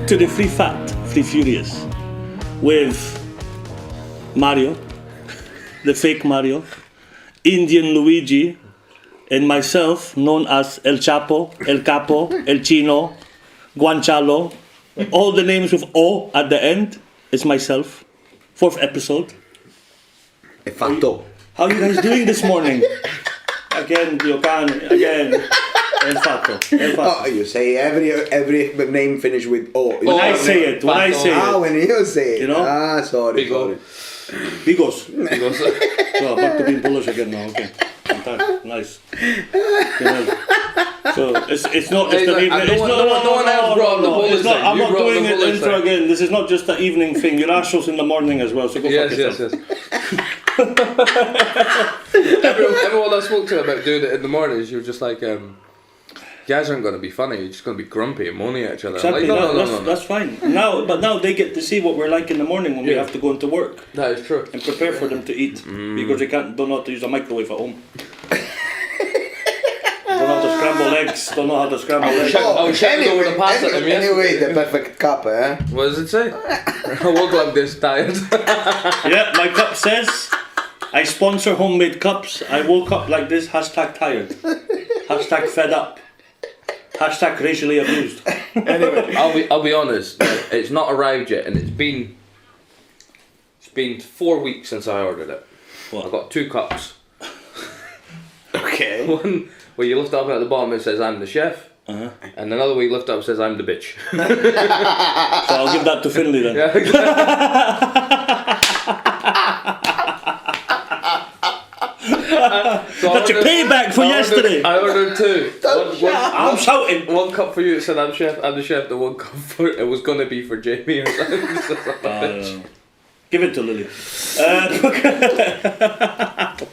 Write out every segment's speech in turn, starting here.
to the Free Fat, Free Furious with Mario, the fake Mario, Indian Luigi, and myself, known as El Chapo, El Capo, El Chino, Guanciale. All the names with O at the end is myself. 4th episode. È fatto. How are you guys doing this morning? Again, again. El fatto. Oh, you say every name finish with O. When I say it. When you say it. You know? Sorry. Bigos. So, back to being Polish again now, okay. Fantastic. Nice. So, it's not just an evening. No one else brought the Polish thing. I'm not doing it intro again. This is not just an evening thing. Your asshole's in the morning as well, so go fuck yourself. Everyone I spoke to about doing it in the mornings, you were just like, you guys aren't going to be funny, you're just going to be grumpy and moaning at each other. Exactly, like, no. That's fine. Now they get to see what we're like in the morning when we have to go into work. That is true. And prepare for them to eat. Because they don't know how to use a microwave at home. Don't know how to scramble eggs. Don't know how to scramble eggs. Anyway, the perfect cup, eh? What does it say? I woke like this tired. Yeah, my cup says, I sponsor homemade cups. I woke up like this, #tired. #fed up. #racially abused. Anyway, I'll be honest. It's not arrived yet, and it's been 4 weeks since I ordered it. What? I got 2 cups. Okay. One where you lift up at the bottom it says I'm the chef, and another where you lift up says I'm the bitch. So I'll give that to Finley then. Yeah. That's your payback for yesterday. I ordered 2. I'm shouting. 1 cup for you. It said I'm the chef. The 1 cup for it was gonna be for Jamie or something. Give it to Lily. I don't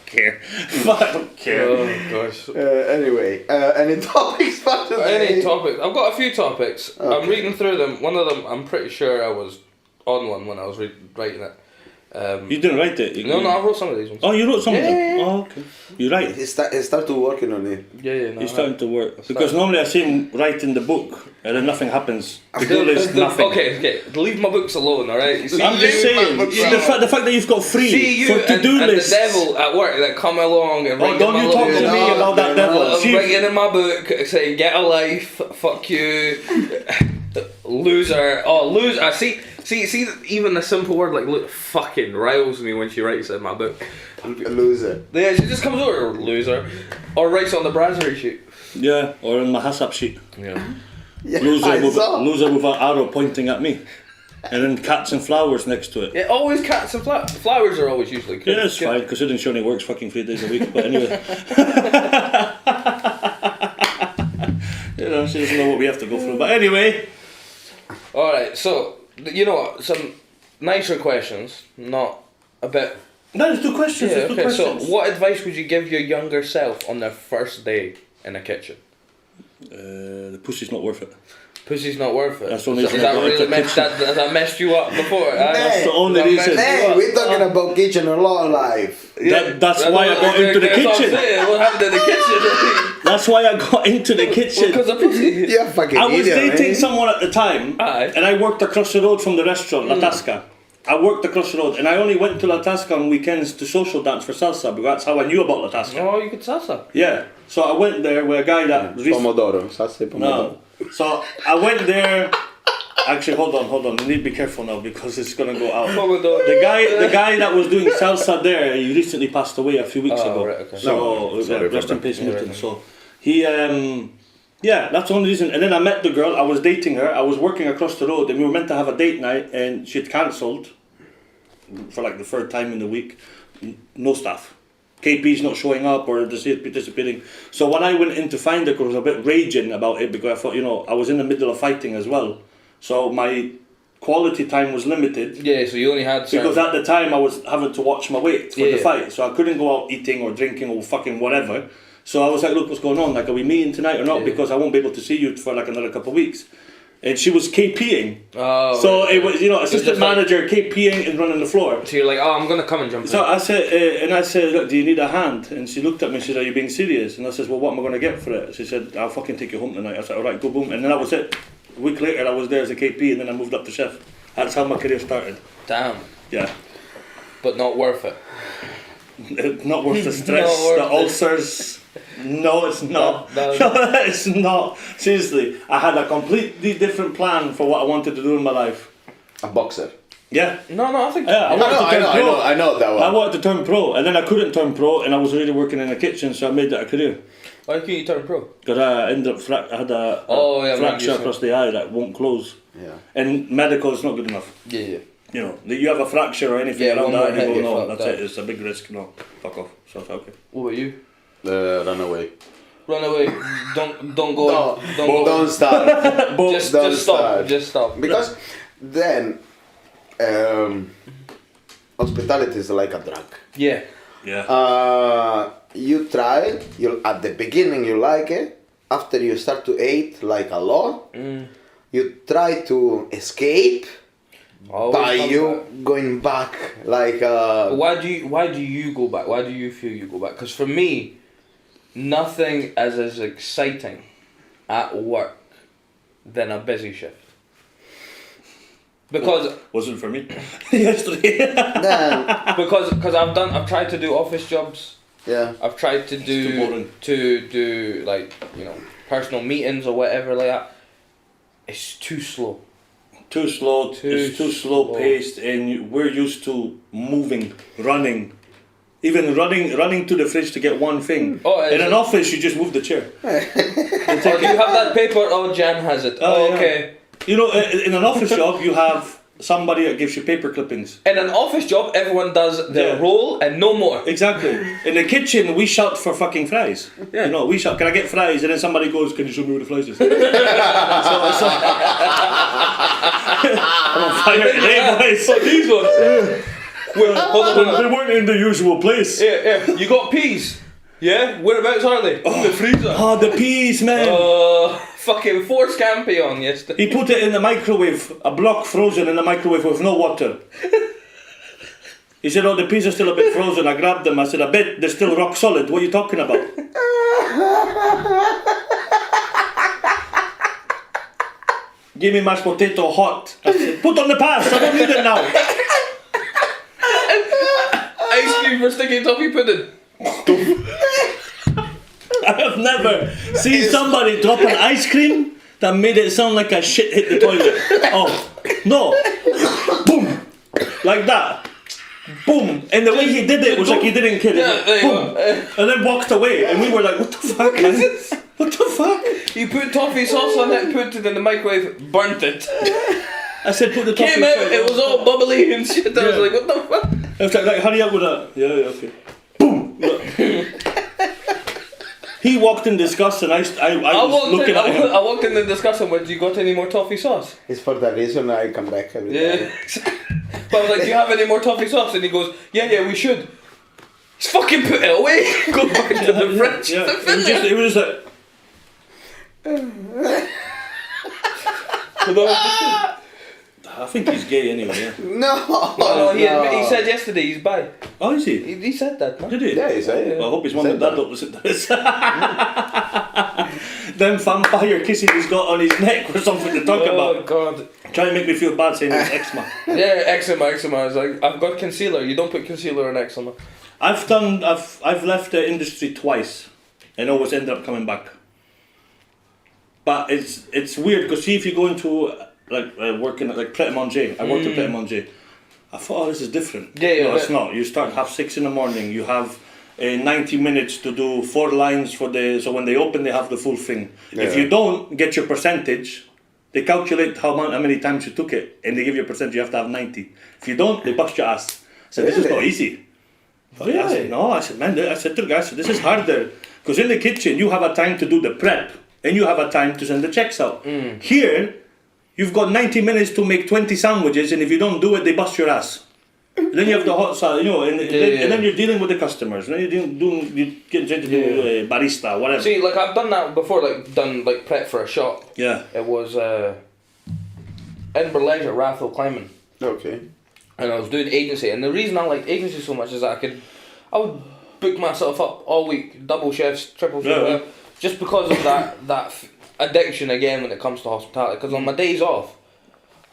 care. I don't care. Oh gosh. Anyway, any topics for today? Any topics? I've got a few topics. Okay. I'm reading through them. One of them, I'm pretty sure I was on one when I was writing it. You didn't write it? No, I wrote some of these ones. Oh, you wrote some of them? Yeah. Oh, okay. You write? He started working on it. Yeah. He's starting to work. Because normally I see him write in the book and then nothing happens. The goal is nothing. Okay. Leave my books alone, alright? I'm just saying, the fact that you've got 3 for to-do lists. The devil at work that come along and write don't you talk to me about that devil. Writing in my book saying, get a life, fuck you, loser. Oh, loser. See, even a simple word like fucking riles me when she writes in my book. A loser. Yeah, she just comes over, loser, or writes on the brasserie sheet. Yeah, or on my HACCP sheet. Yeah. Loser with an arrow pointing at me. And then cats and flowers next to it. Yeah, always cats and flowers. Flowers are always usually good. Yeah, it's fine, considering she only works fucking 3 days a week. But anyway. You know, she doesn't know what we have to go through. But anyway. Alright, so, you know what, some nicer questions, not a bit... No, there's 2 questions. Yeah, there's 2 questions. So what advice would you give your younger self on their first day in a kitchen? The pussy's not worth it. Pussy's not worth it. That's the only reason that messed you up before. That's the only reason. We're talking about kitchen a lot of life. That's why I got into the kitchen. What happened in the kitchen? That's why I got into the kitchen. Because of pussy. You're fucking I was idiot, dating someone at the time, and I worked across the road from the restaurant, La Tasca. I worked across the road, and I only went to La Tasca on weekends to social dance for salsa, because that's how I knew about La Tasca. Oh, you could salsa? Yeah. So I went there with a guy that... Pomodoro. Salsa pomodoro. No. So I went there... Actually, hold on. You need to be careful now, because it's going to go out. Pomodoro. The guy that was doing salsa there, he recently passed away a few weeks ago. Right, okay. So, rest in peace, Milton. So, he... yeah, that's the only reason. And then I met the girl, I was dating her, I was working across the road, and we were meant to have a date night, and she'd cancelled for like the 3rd time in the week. No staff. KP's not showing up or disappearing. So when I went in to find her, I was a bit raging about it because I thought, I was in the middle of fighting as well. So my quality time was limited. Yeah, so you only had... Because at the time I was having to watch my weight for the fight. So I couldn't go out eating or drinking or fucking whatever. So I was like, look, what's going on? Like, are we meeting tonight or not? Yeah. Because I won't be able to see you for like another couple of weeks. And she was KPing. Oh. So it was, assistant manager KPing and running the floor. So you're like, oh, I'm going to come and jump in. So I said, look, do you need a hand? And she looked at me and said, are you being serious? And I said, well, what am I going to get for it? She said, I'll fucking take you home tonight. I said, all right, go boom. And then that was it. A week later, I was there as a KP, and then I moved up to chef. That's how my career started. Damn. Yeah. But not worth it. Not worth the stress, Not worth the it. ulcers. No, it's not. No. No, it's not. Seriously, I had a completely different plan for what I wanted to do in my life. A boxer. Yeah. No, I think. Yeah, I wanted to turn pro. I know that one. I wanted to turn pro, and then I couldn't turn pro, and I was already working in the kitchen, so I made that a career. Why can't you turn pro? Because I ended up, I had a fracture man, across the eye that won't close. Yeah. And medical is not good enough. Yeah. You know, you have a fracture or anything Yeah, around one more that, and you hit, go, you're no, fucked that's up. it, it's a big risk, no, fuck off. So it's okay. What about you? Run away. Run away. Don't go. No, don't go. don't start. Just Don't stop. start. Just stop. Because then hospitality is like a drug. Yeah. Yeah. You try, you at the beginning you like it, after you start to eat like a lot, you try to escape Always by come you back. going back like Why do you go back? Why do you feel you go back? Because for me, nothing is as exciting at work than a busy shift. Because Wasn't for me. Yesterday. then, because I've tried to do office jobs. yeah. I've tried to too boring. do like, you know, personal meetings or whatever like that. It's too slow. Too slow, Too it's too slow slow. paced, and we're used to moving, running. Even running to the fridge to get one thing. Oh, is in an it? office, you just move the chair. Oh, do you have that paper? Oh, Jan has it. Oh, Oh, yeah. okay. You know, in an office job, you have somebody that gives you paper clippings. In an office job, everyone does their Yeah. role and no more. Exactly. In the kitchen, we shout for fucking fries. Yeah. You know, we shout, can I get fries? And then somebody goes, can you show me where the fries is? so, I'm on fire today, boys. So these ones. Hold on. They weren't in the usual place. Yeah. You got peas? Yeah? Whereabouts are they? In the freezer. Oh, the peas, man. Fucking 4 scampi on yesterday. He put it in the microwave, a block frozen in the microwave with no water. He said, oh, the peas are still a bit frozen. I grabbed them. I said, I bet they're still rock solid. What are you talking about? Give me mashed potato hot. I said, put on the past. I don't need it now. Ice cream for sticky toffee pudding. I have never seen somebody drop an ice cream that made it sound like a shit hit the toilet. Oh, no. Boom. Like that. Boom. And the way he did it was like he didn't care. Yeah, there you Boom. go. And then walked away. And we were like, what the fuck, man? What the fuck? You put toffee sauce on it, put it in the microwave, burnt it. I said, put the toffee Came out, sauce it was all bubbly and shit. I was Yeah. like, what the fuck? I was like, hurry up with that. Yeah, okay. Boom. He walked in disgust and I was looking at him. I walked in and discussed him, you got any more toffee sauce? It's for that reason I come back every Yeah. time. But I was like, do you have any more toffee sauce? And he goes, yeah, we should. He's fucking put it away. Go back to the fridge. Yeah. The It was just like, I think he's gay anyway, yeah. No. He said yesterday he's bi. Oh, is he? He said that, man. Did he? Yeah, he said it. Well, I hope his mum He and said dad that. don't listen to this. Them vampire kisses he's got on his neck was something to talk Oh, about. God. Trying to make me feel bad saying it's eczema. Yeah, eczema. I was like, I've got concealer. You don't put concealer on eczema. I've left the industry twice and always ended up coming back. But it's weird because see if you go into working at like Pret a Manger, I worked at Pret a Manger. I thought, oh, this is different. Yeah, No, it's yeah. not. You start 6:30 in the morning. You have 90 minutes to do 4 lines for so when they open, they have the full thing. If Yeah. you don't get your percentage, they calculate how many times you took it, and they give you a percentage. You have to have 90. If you don't, they bust your ass. I said, this is not Really? easy. I Really? said, no. I said, man. I said to the guy, I said, this is harder because in the kitchen you have a time to do the prep, and you have a time to send the checks out. Here, you've got 90 minutes to make 20 sandwiches, and if you don't do it, they bust your ass. And then you have the hot salad, and then you're dealing with the customers. And then you get to do barista, whatever. See, like I've done that before. Done prep for a shop. Yeah. It was Edinburgh Leisure, Rathhill Climbing, Okay. and I was doing agency. And the reason I like agency so much is that I would book myself up all week, double shifts, triple shifts, Yeah. just because of that. addiction again when it comes to hospitality. Because on my days off,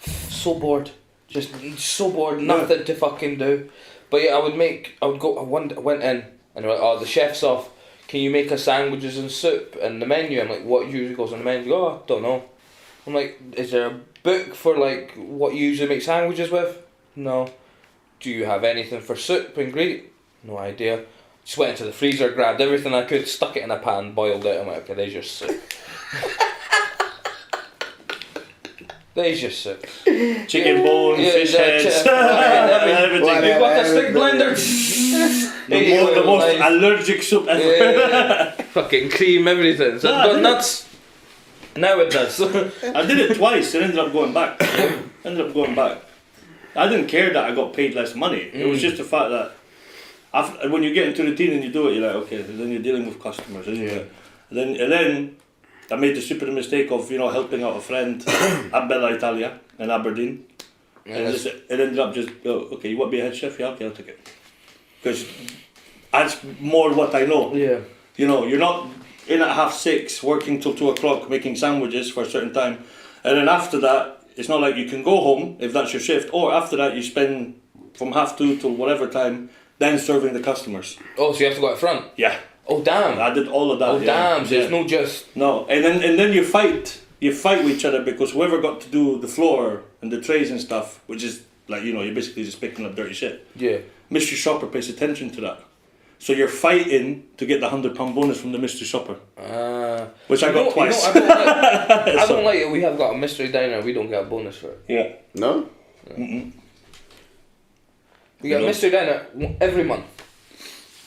so bored, just so bored, nothing to fucking do. But yeah, I went in and they're like, oh, the chef's off. Can you make us sandwiches and soup and the menu? I'm like, what usually goes on the menu? Oh, don't know. I'm like, is there a book for like what you usually make sandwiches with? No. Do you have anything for soup ingredient? No idea. Just went into the freezer, grabbed everything I could, stuck it in a pan, boiled it. I'm like, okay, there's your soup. There's your soup. Chicken bones, fish heads, everything. You got the stick blender. The most allergic soup ever. Fucking cream, everything. So it's got nuts. Now it does. I did it twice and ended up going back. I didn't care that I got paid less money. It was just the fact that when you get into routine and you do it, you're like, okay, then you're dealing with customers. And then I made the stupid mistake of helping out a friend at Bella Italia in Aberdeen. And it ended up just, okay, you want to be a head chef? Yeah, okay, I'll take it. Because that's more what I know. Yeah. You're not in at 6:30 working till 2 o'clock making sandwiches for a certain time. And then after that, it's not like you can go home if that's your shift. Or after that, you spend from 2:30 till whatever time then serving the customers. Oh, so you have to go out front? Yeah. Oh, damn. I did all of that. Oh, damn. So it's not just... No, and then you fight with each other because whoever got to do the floor and the trays and stuff, which is like, you're basically just picking up dirty shit. Yeah. Mystery shopper pays attention to that. So you're fighting to get the £100 bonus from the mystery shopper. Which I got twice. I don't like it. We have got a mystery diner. We don't get a bonus for it. Yeah. No? Mm-mm. We get a mystery diner every month.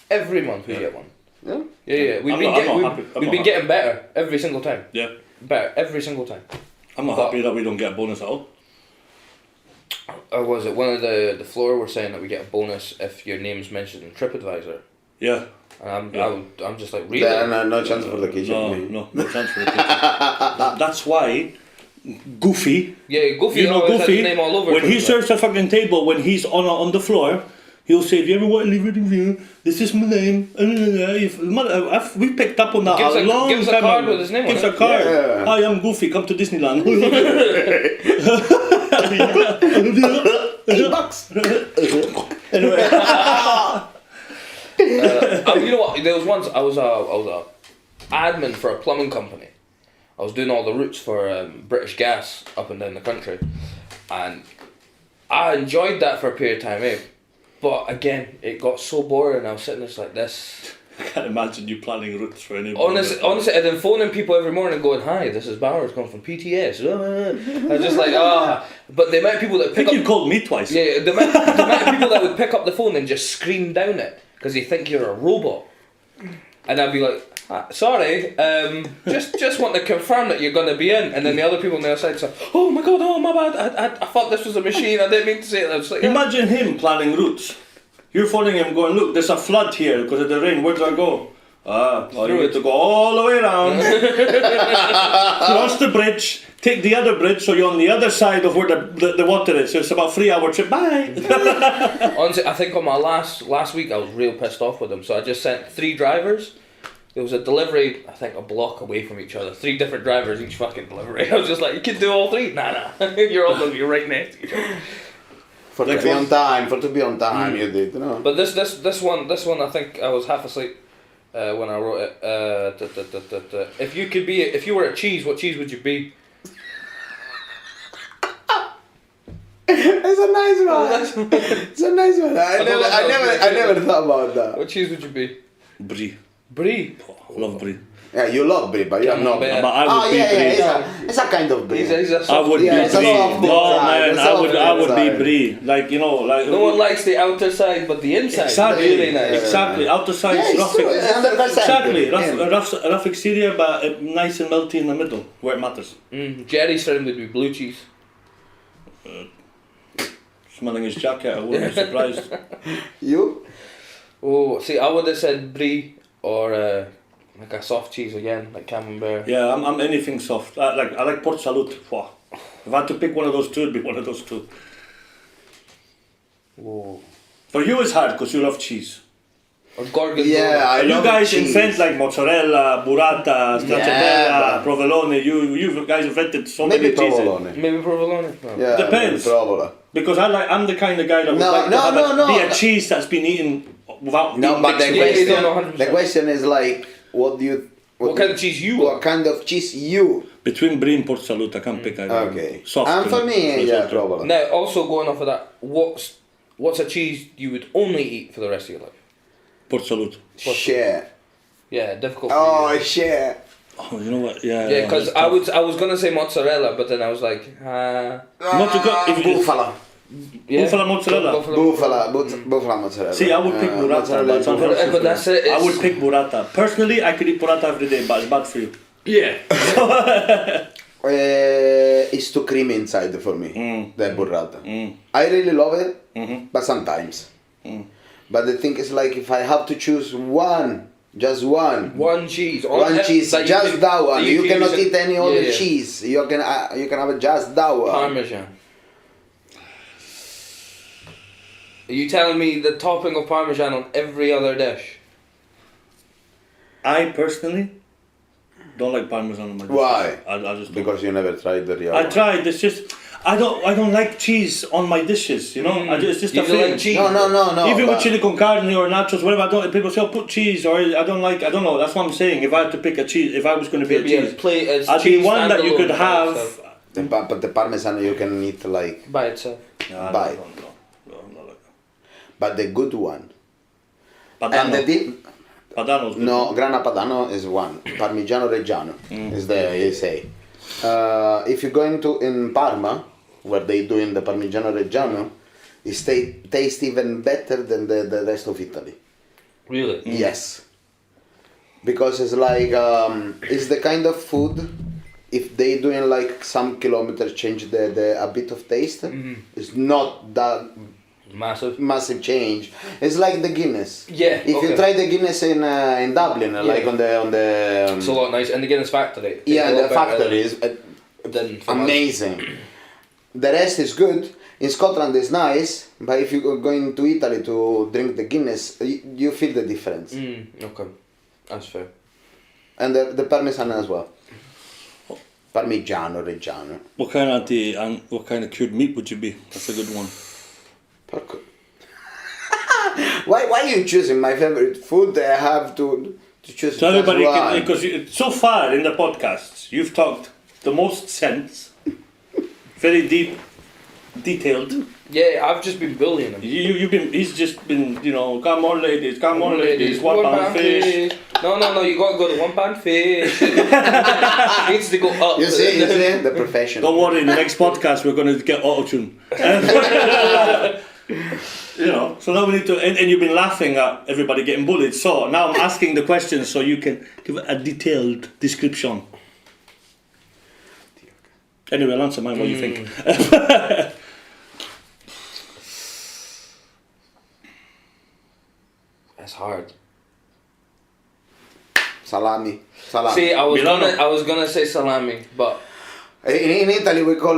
Every month we get one. Yeah? Yeah. We've been getting better every single time. Yeah. Better every single time. I'm not happy that we don't get a bonus at all. Or was it one of the floor were saying that we get a bonus if your name's mentioned in TripAdvisor? Yeah. And I'm just like, really? No chance for the kitchen. No chance for the kitchen. That's why Goofy. Yeah, Goofy. You know Goofy. Name all over when he serves a fucking table, when he's on the floor, he'll say, "If you ever want to leave a review, this is my name." We picked up on that a long time. Gives a card with his name on it. Gives a card. Yeah. Hi, I'm Goofy. Come to Disneyland. $8. You know what? There was once I was a admin for a plumbing company. I was doing all the routes for British Gas up and down the country, and I enjoyed that for a period of time, But again, it got so boring. I was sitting there like this. I can't imagine you planning routes for anybody. Honestly, and then phoning people every morning going, "Hi, this is Bowers calling from PTS." I was just like, But the amount of people that pick up... you called me twice. Yeah, the amount of people that would pick up the phone and just scream down it because they think you're a robot. And I'd be like, sorry, just want to confirm that you're going to be in. And then the other people on the other side say, "Oh my god, oh my bad, I thought this was a machine, I didn't mean to say it." I was like, Imagine him planning routes. You're phoning him going, "Look, there's a flood here because of the rain, where do I go?" You get to go all the way around, cross the bridge, take the other bridge so you're on the other side of where the water is. So it's about 3-hour trip. Bye. Honestly, I think on my last week I was real pissed off with them, so I just sent 3 drivers. There was a delivery, I think a block away from each other. 3 different drivers each fucking delivery. I was just like, you can do all 3? Nah. You're all going to be right next to each other. For to be on time, you did, no? But this one, I think I was half asleep when I wrote it. If you were a cheese, what cheese would you be? It's a nice one. It's a nice one. I never thought about that. What cheese would you be? Brie. Brie. I love brie. Yeah, you love brie, but you're not. But I would be brie. It's a kind of brie. I would be brie. No man, I would be brie. Like no one likes the outer side, but the inside. Exactly. Really nice. Exactly. Outer side, rough. Exactly. Rough exterior, but nice and melty in the middle, where it matters. Jerry's friend would be blue cheese. Smelling his jacket, I wouldn't be surprised. You? Oh, see, I would have said brie or like a soft cheese again, like camembert. Yeah, I'm anything soft. I like Port Salut. Wow. If I had to pick one of those two, it'd be one of those two. Whoa. For you, it's hard because you love cheese. Or gorgonzola. Yeah, I you love guys cheese. invent like mozzarella, burrata, stracciatella, but- provolone. You guys invented so Maybe many cheeses. provolone. Maybe provolone. No. Yeah, Depends. maybe provolone. Because I'm the kind of guy that would No, like to no, have no, be no. a cheese that's been eaten without No, being but mixed the with. you question, don't know 100%. the question is like, what do you... What kind of cheese you What want? kind of cheese you... Between Brie and Port Salut, I can't pick either. Okay. Soft. And for me, yeah, provolone. Now, also going off of that, what's a cheese you would only eat for the rest of your life? Port Salut. Share. Yeah, difficult. For Oh, you. share. Oh, you know what? Yeah. Yeah, because it's I tough. was gonna say mozzarella, but then I was like, Not to go- if you- Buffalo. yeah. Buffalo mozzarella? Buffalo mozzarella. See, I would pick burrata, mozzarella but is some buffalo. people- But that's it. I would pick burrata. Personally, I could eat burrata every day, but it's bad for you. Yeah. It's too creamy inside for me, the burrata. Mm. I really love it, Mhm. but sometimes. But the thing is like, if I have to choose one, just one, One cheese. one cheese, that you just could- that one. You could cannot use it- eat any other yeah. cheese. You can have just that one. Parmesan. Are you telling me the topping of Parmesan on every other dish? I personally don't like parmesan on my dishes. Why? I just don't. Because you never tried the real I one. tried. It's just I don't like cheese on my dishes. You know, it's just You a don't thing. like cheese? No. Even but- with chili con carne or nachos, whatever. I don't. People say, "Oh, put cheese," or I don't like. I don't know. That's what I'm saying. If I had to pick a cheese, if I was going to be a Maybe a cheese, plate as I'd be cheese one that you standalone could by have. itself. But the parmesan you can eat like, By itself. Nah, Bye. no, not like that. but the good one. Padano. And the dip, Padano's good. no, Grana Padano is one. Parmigiano Reggiano is the they say. If you're going to in Parma, where they doing the Parmigiano Reggiano, it tastes even better than the rest of Italy. Really? Yes. Because it's like it's the kind of food. If they doing like some kilometers change the a bit of taste, it's not that Massive. massive change. It's like the Guinness. Yeah, If okay. you try the Guinness in Dublin, like on the It's a lot nice. And the Guinness factory. yeah, It's a the lot better factory is than from us. amazing. The rest is good. In Scotland it's nice, but if you go into Italy to drink the Guinness, you feel the difference. Okay. That's fair. And the Parmesan as well. Parmigiano Reggiano. What kind of cured meat would you be? That's a good one. Porco. Why are you choosing my favorite food? I have to choose So everybody, just one. because so far in the podcasts, you've talked the most sense, very deep, detailed. Yeah, I've just been bullying him. He's just been, come on ladies, one pound fish. No, you gotta go to 1 pound fish. Needs to go up. You see, the professional. Don't worry, in the next podcast we're going to get auto-tune. So now we need to, and you've been laughing at everybody getting bullied, so now I'm asking the questions so you can give a detailed description. Anyway, I'll answer mine, what do you think? That's hard. Salami. See, I Milano. was gonna say salami, but In Italy we call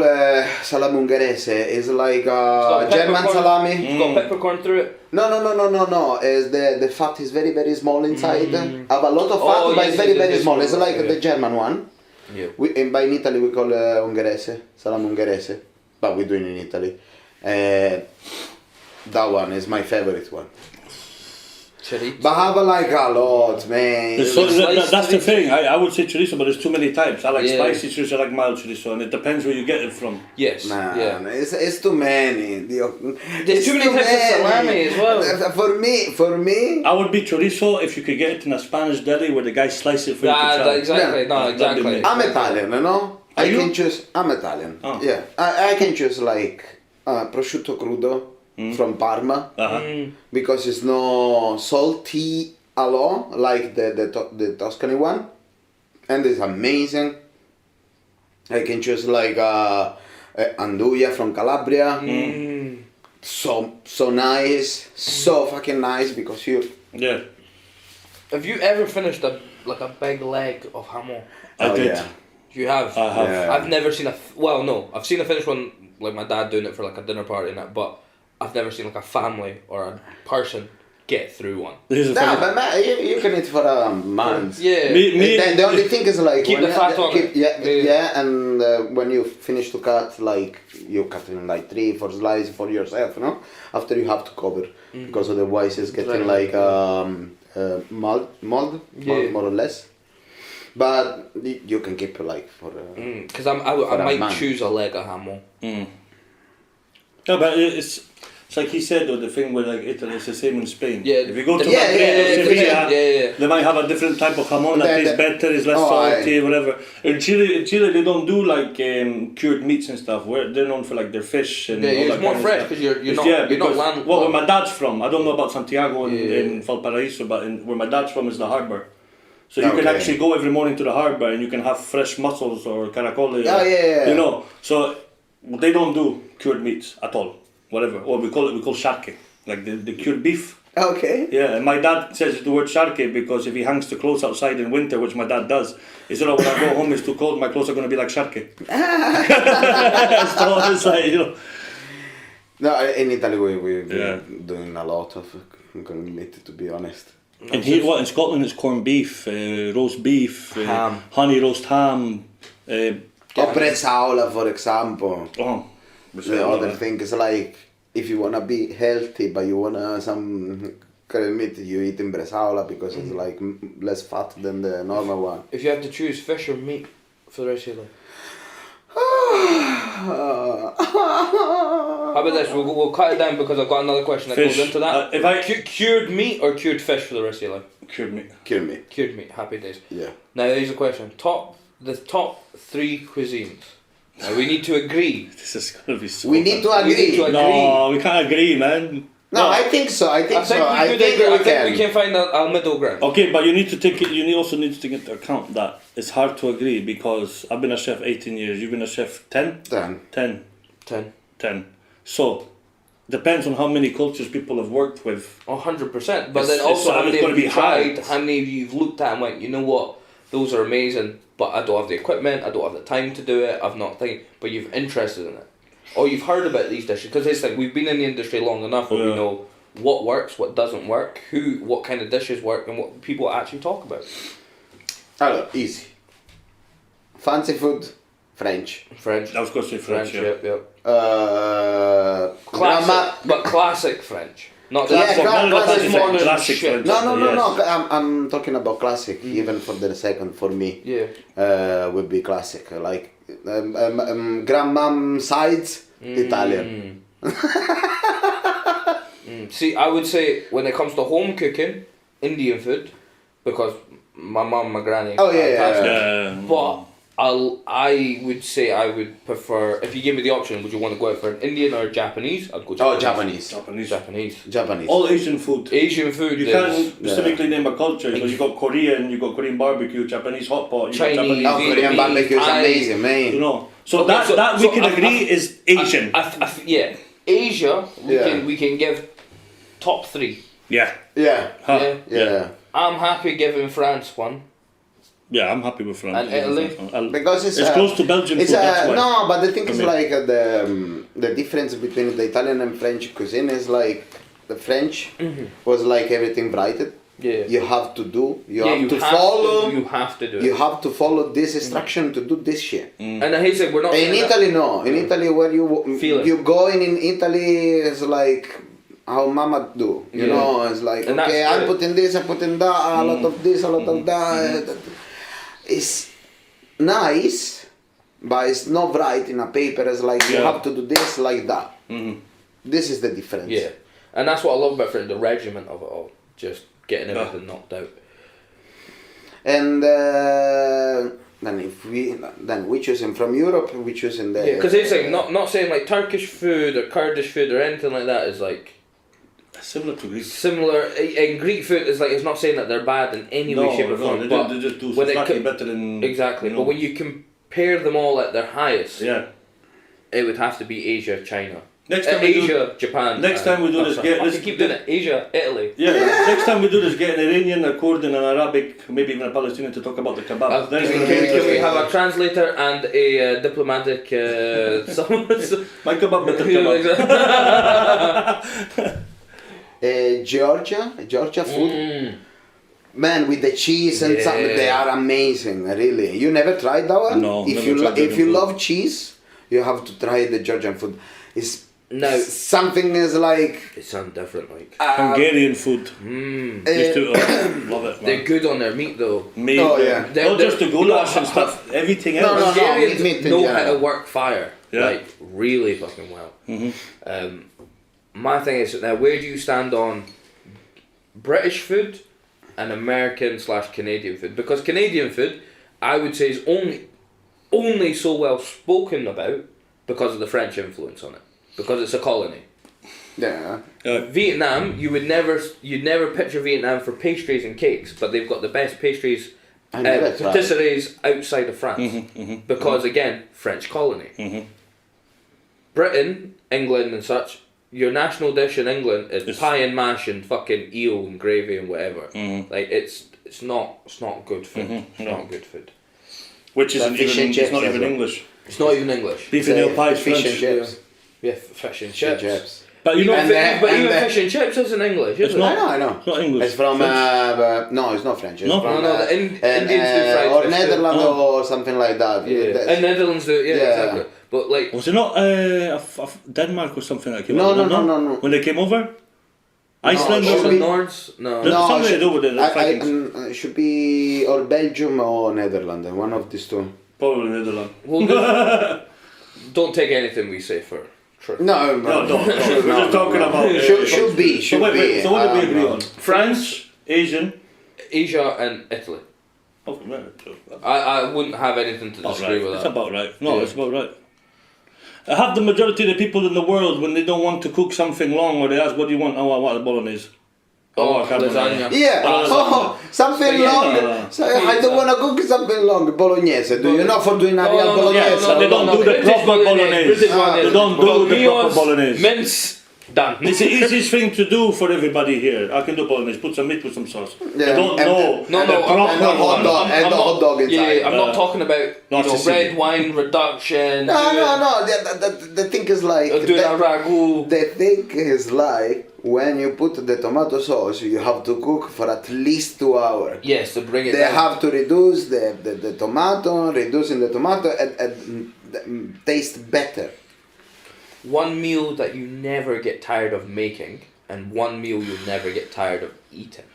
salame ungherese. It's like got German peppercorn. salami. It's got peppercorn through it. No. Is the fat is very very small inside. Have a lot of fat, Oh, but yes, it's very it very is small. It's small, like yeah. the German one. Yeah. But in Italy we call ungherese, salame ungherese. But we do it in Italy. That one is my favorite one. Chorizo. But have like a lot, man. That's the thing, I would say chorizo, but there's too many types. I like Yeah. spicy chorizo, I like mild chorizo, and it depends where you get it from. Yes. Nah, Yeah. it's too many. There's too many types of salami as well. For me, I would be chorizo if you could get it in a Spanish deli where the guy slices it for you to try. Exactly. Yeah. No, That'd be exactly. me. I'm Italian, no? Are you? can choose. I'm Italian. Oh. Yeah, I can choose like prosciutto crudo from Parma Uh-huh. because it's no salty a lot like the Tuscany one, and it's amazing. I can choose like andouilla from Calabria. So nice, so fucking nice because you. Yeah, Have you ever finished a big leg of hamon? I did. Yeah. You have. I have. Yeah. I've never seen I've seen a finished one, like my dad doing it for like a dinner party and that, but I've never seen like a family or a person get through one. This is Nah, funny. but man, you can eat for a month. Yeah. The only thing is like Keep when the fat on it. yeah, and when you finish to cut, like you cut in like 3-4 slices for yourself, no? After you have to cover because otherwise it's getting like mold, more or less. But you can keep like for. Because I might month. choose a leg of ham. No, but it's like he said though, the thing with like Italy, it's the same in Spain. Yeah. If you go to Yeah, Madrid yeah, or Sevilla, yeah. they might have a different type of jamon that Then tastes better, is less salty, whatever. In Chile they don't do like cured meats and stuff. Where they're known for like their fish and all it's that more kind of fresh stuff. because you're It's- not yeah, you're not because land. where my dad's from, I don't know about Santiago Yeah. in Valparaiso, but where my dad's from is the harbour. So you can Okay. actually go every morning to the harbour and you can have fresh mussels or caracoles. Oh, yeah. You know, so they don't do cured meats at all. Whatever, or we call sharke, like the cured beef. Okay. Yeah, and my dad says the word sharke because if he hangs the clothes outside in winter, which my dad does, he said, "Oh, when I go home, it's too cold. My clothes are going to be like sharke." So it's like, you know. No, in Italy we're Yeah. doing a lot of meat, to be honest. And here, what in Scotland, it's corned beef, roast beef, Ham. honey roast ham. Or bresaola, for example. Oh, The other thing is like if you wanna be healthy but you wanna some curry meat, you eat in bresaola because it's like less fat than the normal one. If you have to choose fish or meat for the rest of your life, how about this? We'll cut it down because I've got another question that Fish. goes into that. If I Cured meat or cured fish for the rest of your life? cured meat. Kill me. Cured meat. Happy days. Yeah. Now here's a question. The top 3 cuisines. Now we need to agree. This is gonna be so. We need to We need agree. to agree. No, we can't agree, man. No, I think so. I think so. I could think agree. we I think can. we can find a middle ground. Okay, but you need to take it. Also need to take into account that it's hard to agree because I've been a chef 18 years. You've been a chef 10. Done. 10. 10. 10. So depends on how many cultures people have worked with. 100%. But It's- then also it's how many gonna have be you tried, hard. how many of you you've looked at and went, you know what, those are amazing, but I don't have the equipment, I don't have the time to do it, I've not thinking, but you've interested in it. Or you've heard about these dishes, because it's like we've been in the industry long enough where we Yeah. know what works, what doesn't work, what kind of dishes work, and what people actually talk about. Allora, easy. Fancy food, French. French. I was going to say French. yeah. yep. Grandma. Classic, but classic French. Not Yeah, that classic classic French, modern classic shit. French. No. Yes. I'm talking about classic. Even for the second, for me, Yeah. would be classic. Like grandmom sides, Italian. See, I would say when it comes to home cooking, Indian food, because my mum, my granny. Oh, yeah, fantastic. Yeah. But I would say I would prefer, if you give me the option, would you want to go out for an Indian or Japanese? I'd go Oh, Japanese. Japanese. Japanese. Japanese. All Asian food. Asian food. You is can't specifically name a culture. So you got Korean, you got Korean barbecue, Japanese hot pot, you Chinese. got Japanese. Oh, Korean Vietnamese, barbecue is Thai. amazing, man. You know. So Okay, that we can I- agree is Asian. Yeah, Asia. Yeah. We can give top 3. Yeah. Yeah. Huh. Yeah. I'm happy giving France one. Yeah, I'm happy with France. And Italy? Because it's close to Belgian it's food. That's why. no, but the thing is mean- like the difference between the Italian and French cuisine is like the French was like everything brighted. Yeah. You have to do. You Yeah, have to follow. You have to do it. You have to follow this instruction to do this shit. And I hate saying we're not. In saying that- Italy, no. In Italy, where Feel it. you go in Italy, it's like how mama do. You Yeah. know, it's like And okay, that's I'm good. putting this, I'm putting that, a lot of this, a lot of that. It's nice, but it's not right in a paper. It's like you Yeah. have to do this like that. This is the difference. Yeah, and that's what I love about the regiment of it all. Just getting everything knocked out. And then we choosing from Europe, we choosing the. Yeah, because it's like not saying like Turkish food or Kurdish food or anything like that is like Similar to Greek. similar. And Greek food is like, it's not saying that they're bad in any way, shape or form. But they just do when it slightly co- better than exactly, you know. but when you compare them all at their highest, Yeah. it would have to be Asia, China. Next time we do- Asia, Japan. next time we do this, sorry, get I this- can keep doing it. Asia, Italy. Yeah, next time we do this, get an Iranian, a Kurd, and an Arabic, maybe even a Palestinian to talk about the kebab. Then it's Can gonna be we interesting. have a translator and a diplomatic someone? My kebab, better kebab. Georgia food. Man, with the cheese and something, they are amazing. Really, you never tried that one? No, If never you tried if Georgian you food. love cheese, you have to try the Georgian food. It's No. something is like It sounds different, like. Hungarian food. Used to love it, They're man. good on their meat though. Meat, Oh, yeah. Not just the goulash and No, stuff, everything No, else. no, Hungarians meat in know how to general. work fire, Yeah. like really fucking well. My thing is now, where do you stand on British food and American/Canadian food? Because Canadian food, I would say, is only so well spoken about because of the French influence on it, because it's a colony. yeah. Vietnam, you'd never picture Vietnam for pastries and cakes, but they've got the best pastries, I never tried. patisseries outside of France, because again, French colony. Britain, England, and such. Your national dish in England is pie and mash and fucking eel and gravy and whatever. Like it's not good food. It's not good food. Which isn't fish even, and it's chips not as even well. English. It's not even English. Beef and ale pie is fish French. and chips. Yeah, fish and Fish and chips. chips. But you know, And Even the- fish and chips isn't English, is It's it? not. I know. it's not English. It's from French. no, it's not French. It's No? from No, the Indians do fried or fish too. Netherlands Oh. or something like that. Yeah, That's- and Netherlands do it. Yeah, Yeah. exactly. But like, Was it not Denmark or something like that? No, no. When they came over? Iceland it or should something? be- Nords, no. There's No, something to do with it, the I, Vikings. it should be or Belgium or Netherlands, one of these two. Probably Netherlands. We'll don't take anything we say for true. No, No, don't. We're just talking about. Should be. So wait. So what did we agree on? no. French, Asian. Asia and Italy. Oh, right. I wouldn't have anything to About disagree right. with It's that. about right. No, Yeah. it's about right. I have the majority of the people in the world when they don't want to cook something long or they ask, "What do you want?" Oh, I want a bolognese. Oh, carbonara. lasagna. Yeah, something Yeah. long. So I don't want to cook something long. Bolognese. Do you know for doing a real no, bolognese? no, they don't do the British proper bolognese. British Ah, bolognese. they don't do the Bolognese, proper bolognese. Mince, done. It's the easiest thing to do for everybody here. I can do bolognese. Put some meat with some sauce. Yeah, They don't and- know. No, the no, proper and the hot one. dog. And the hot dog inside. Yeah, I'm not talking about Not Sicily. red wine reduction. No. The thing is like Doing a ragu. the thing is like when you put the tomato sauce, you have to cook for at least 2 hours. Yes, to bring it They down. have to reduce the tomato, reducing the tomato and taste better. One meal that you never get tired of making, and one meal you'll never get tired of eating.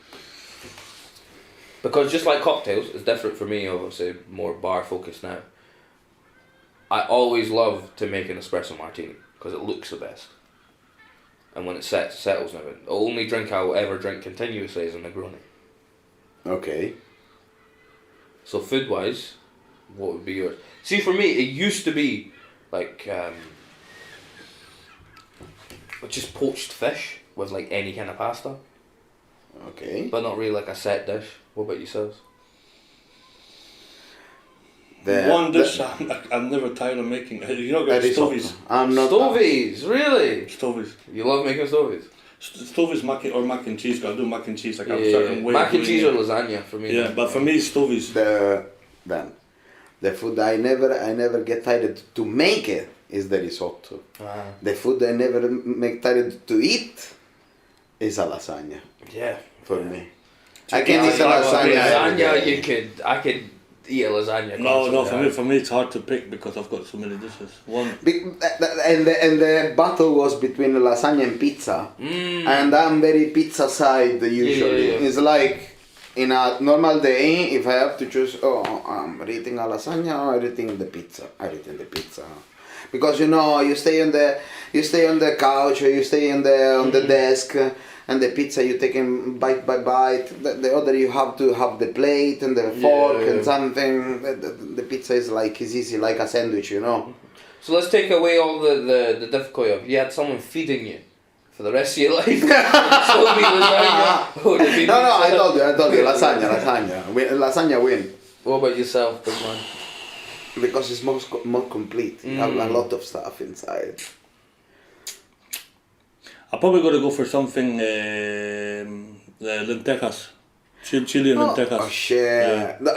Because just like cocktails, it's different for me, obviously, more bar focused now. I always love to make an espresso martini, because it looks the best. And when it settles now, the only drink I will ever drink continuously is a Negroni. Okay. So food wise, what would be yours? See, for me, it used to be like just poached fish with like any kind of pasta, Okay. but not really like a set dish. What about yourselves? One dish I'm never tired of making. You know, stovies. I'm not. Stovies, really? Stovies. You love making stovies? Stovies mac and cheese. Gotta do mac and cheese. Like I'm certain way. Mac of and cheese or doing it. lasagna for me. Yeah, but for me, stovies. The food I never get tired to make it is the risotto. Ah, The food I never make tired to eat is a lasagna yeah. for me. I can eat a Yeah, lasagna. every day. I could eat a lasagna. No, constantly. for me it's hard to pick because I've got so many dishes. One. And the battle was between lasagna and pizza, and I'm very pizza side usually. Yeah. It's like in a normal day, if I have to choose, I'm eating a lasagna or eating the pizza. I'm eating the pizza because you stay on the couch or you stay on the desk. And the pizza you taking bite by bite. The other you have to have the plate and the fork and something. The pizza is easy like a sandwich, So let's take away all the difficulty of you had someone feeding you for the rest of your life. So it'd be lasagna. Or it'd be No, pizza. I told you, lasagna. Lasagna win. What about yourself, big man? Because it's more complete. You have a lot of stuff inside. I'm probably gonna go for something lentejas. Chili and lentejas. Oh shit! Yeah. No,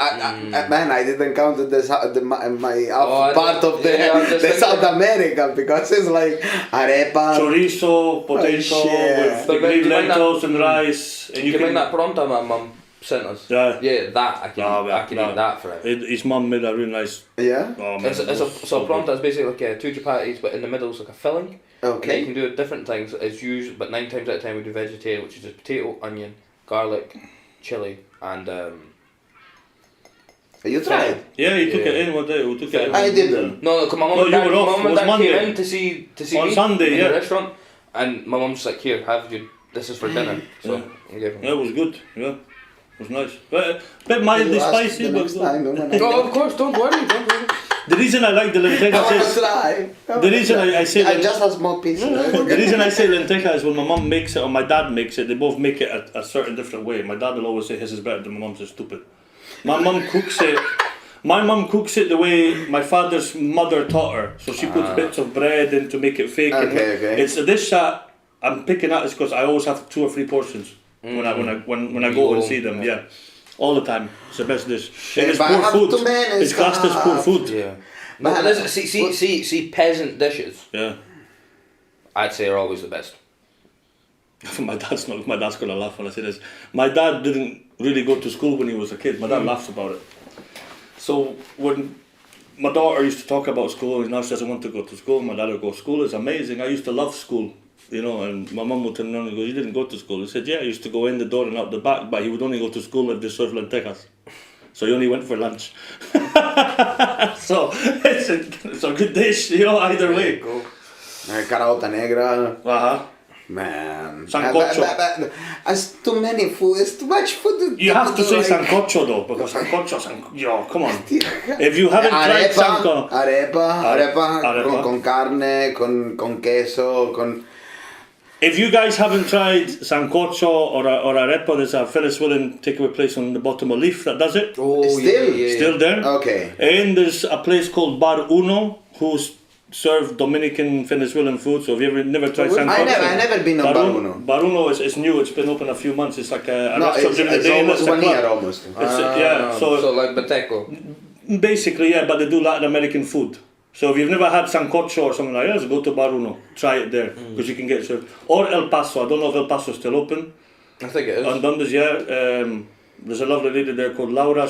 man, I didn't count my Oh, part of the South America because it's like arepa. Chorizo, potato with shit. the green lentils and rice. And You can make that pronta my mum sent us. Yeah. Yeah, that I can eat that for it. His mum made a really nice. Yeah. Oh, man, So pronta is basically like two chapatis, but in the middle is like a filling. And Okay. you can do it different things. It's usually, but 9 times out of 10 we do vegetarian, which is just potato, onion, garlic, chili, and You tried? Yeah, he took Yeah. it in one day. We took it in. I didn't. No, cause my mum No, and you dad, were off. my mum It and was dad Monday. came in to see On me Sunday, in yeah. the restaurant, and my mum's like, here, have you. This is for dinner. So I gave him. Yeah, it was good. Yeah, it was nice. But bit mildly You ask spicy, the but next time, no, man. Oh, of course, don't worry. the reason I like the I lentejas want to is try. the reason I say I just a small piece. the reason I say lenteja is when my mum makes it or my dad makes it, they both make it a certain different way. My dad will always say his is better than my mum's is stupid. My mum cooks it. My mum cooks it the way my father's mother taught her. So she puts bits of bread in to make it fake. Okay. It's a dish that I'm picking at is because I always have 2 or 3 portions when I go and see them. Yeah, all the time. It's the best dish. If it's but I poor have food, too many it's classed as poor stuff. food. Yeah. Man, But listen, see, peasant dishes. Yeah. I'd say are always the best. My dad's gonna laugh when I say this. My dad didn't really go to school when he was a kid. My dad laughs about it. So when my daughter used to talk about school, and now she doesn't want to go to school, my dad would go, school is amazing. I used to love school, you know, and my mum would turn around and go, you didn't go to school. He said, yeah, I used to go in the door and out the back, but he would only go to school if they served lentejas. So he only went for lunch. So it's a good dish, you know, either way. Carota negra. Uh-huh. Man. Sancocho. It's too many food. It's too much food. You have to say sancocho though, because sancocho, come on. If you haven't tried sancocho. Arepa. Con carne, con queso, con... If you guys haven't tried sancocho or arepa, there's a Ferris Wheeling takeaway place on the bottom of Leaf that does it. Oh, Still? Still there. Okay. And there's a place called Bar Uno who's serve Dominican Venezuelan food. So have you ever never tried sancocho? I never been on Bar Uno. Bar Uno is new. It's been open a few months. It's like a No, restaurant during the it's day. and almost a 1 club. year almost. Yeah. So like Bateco. basically, yeah, but they do Latin American food. So if you've never had sancocho or something like that, just go to Bar Uno. Try it there because you can get served. Or El Paso. I don't know if El Paso is still open. I think it is. On Dundas, yeah. There's a lovely lady there called Laura.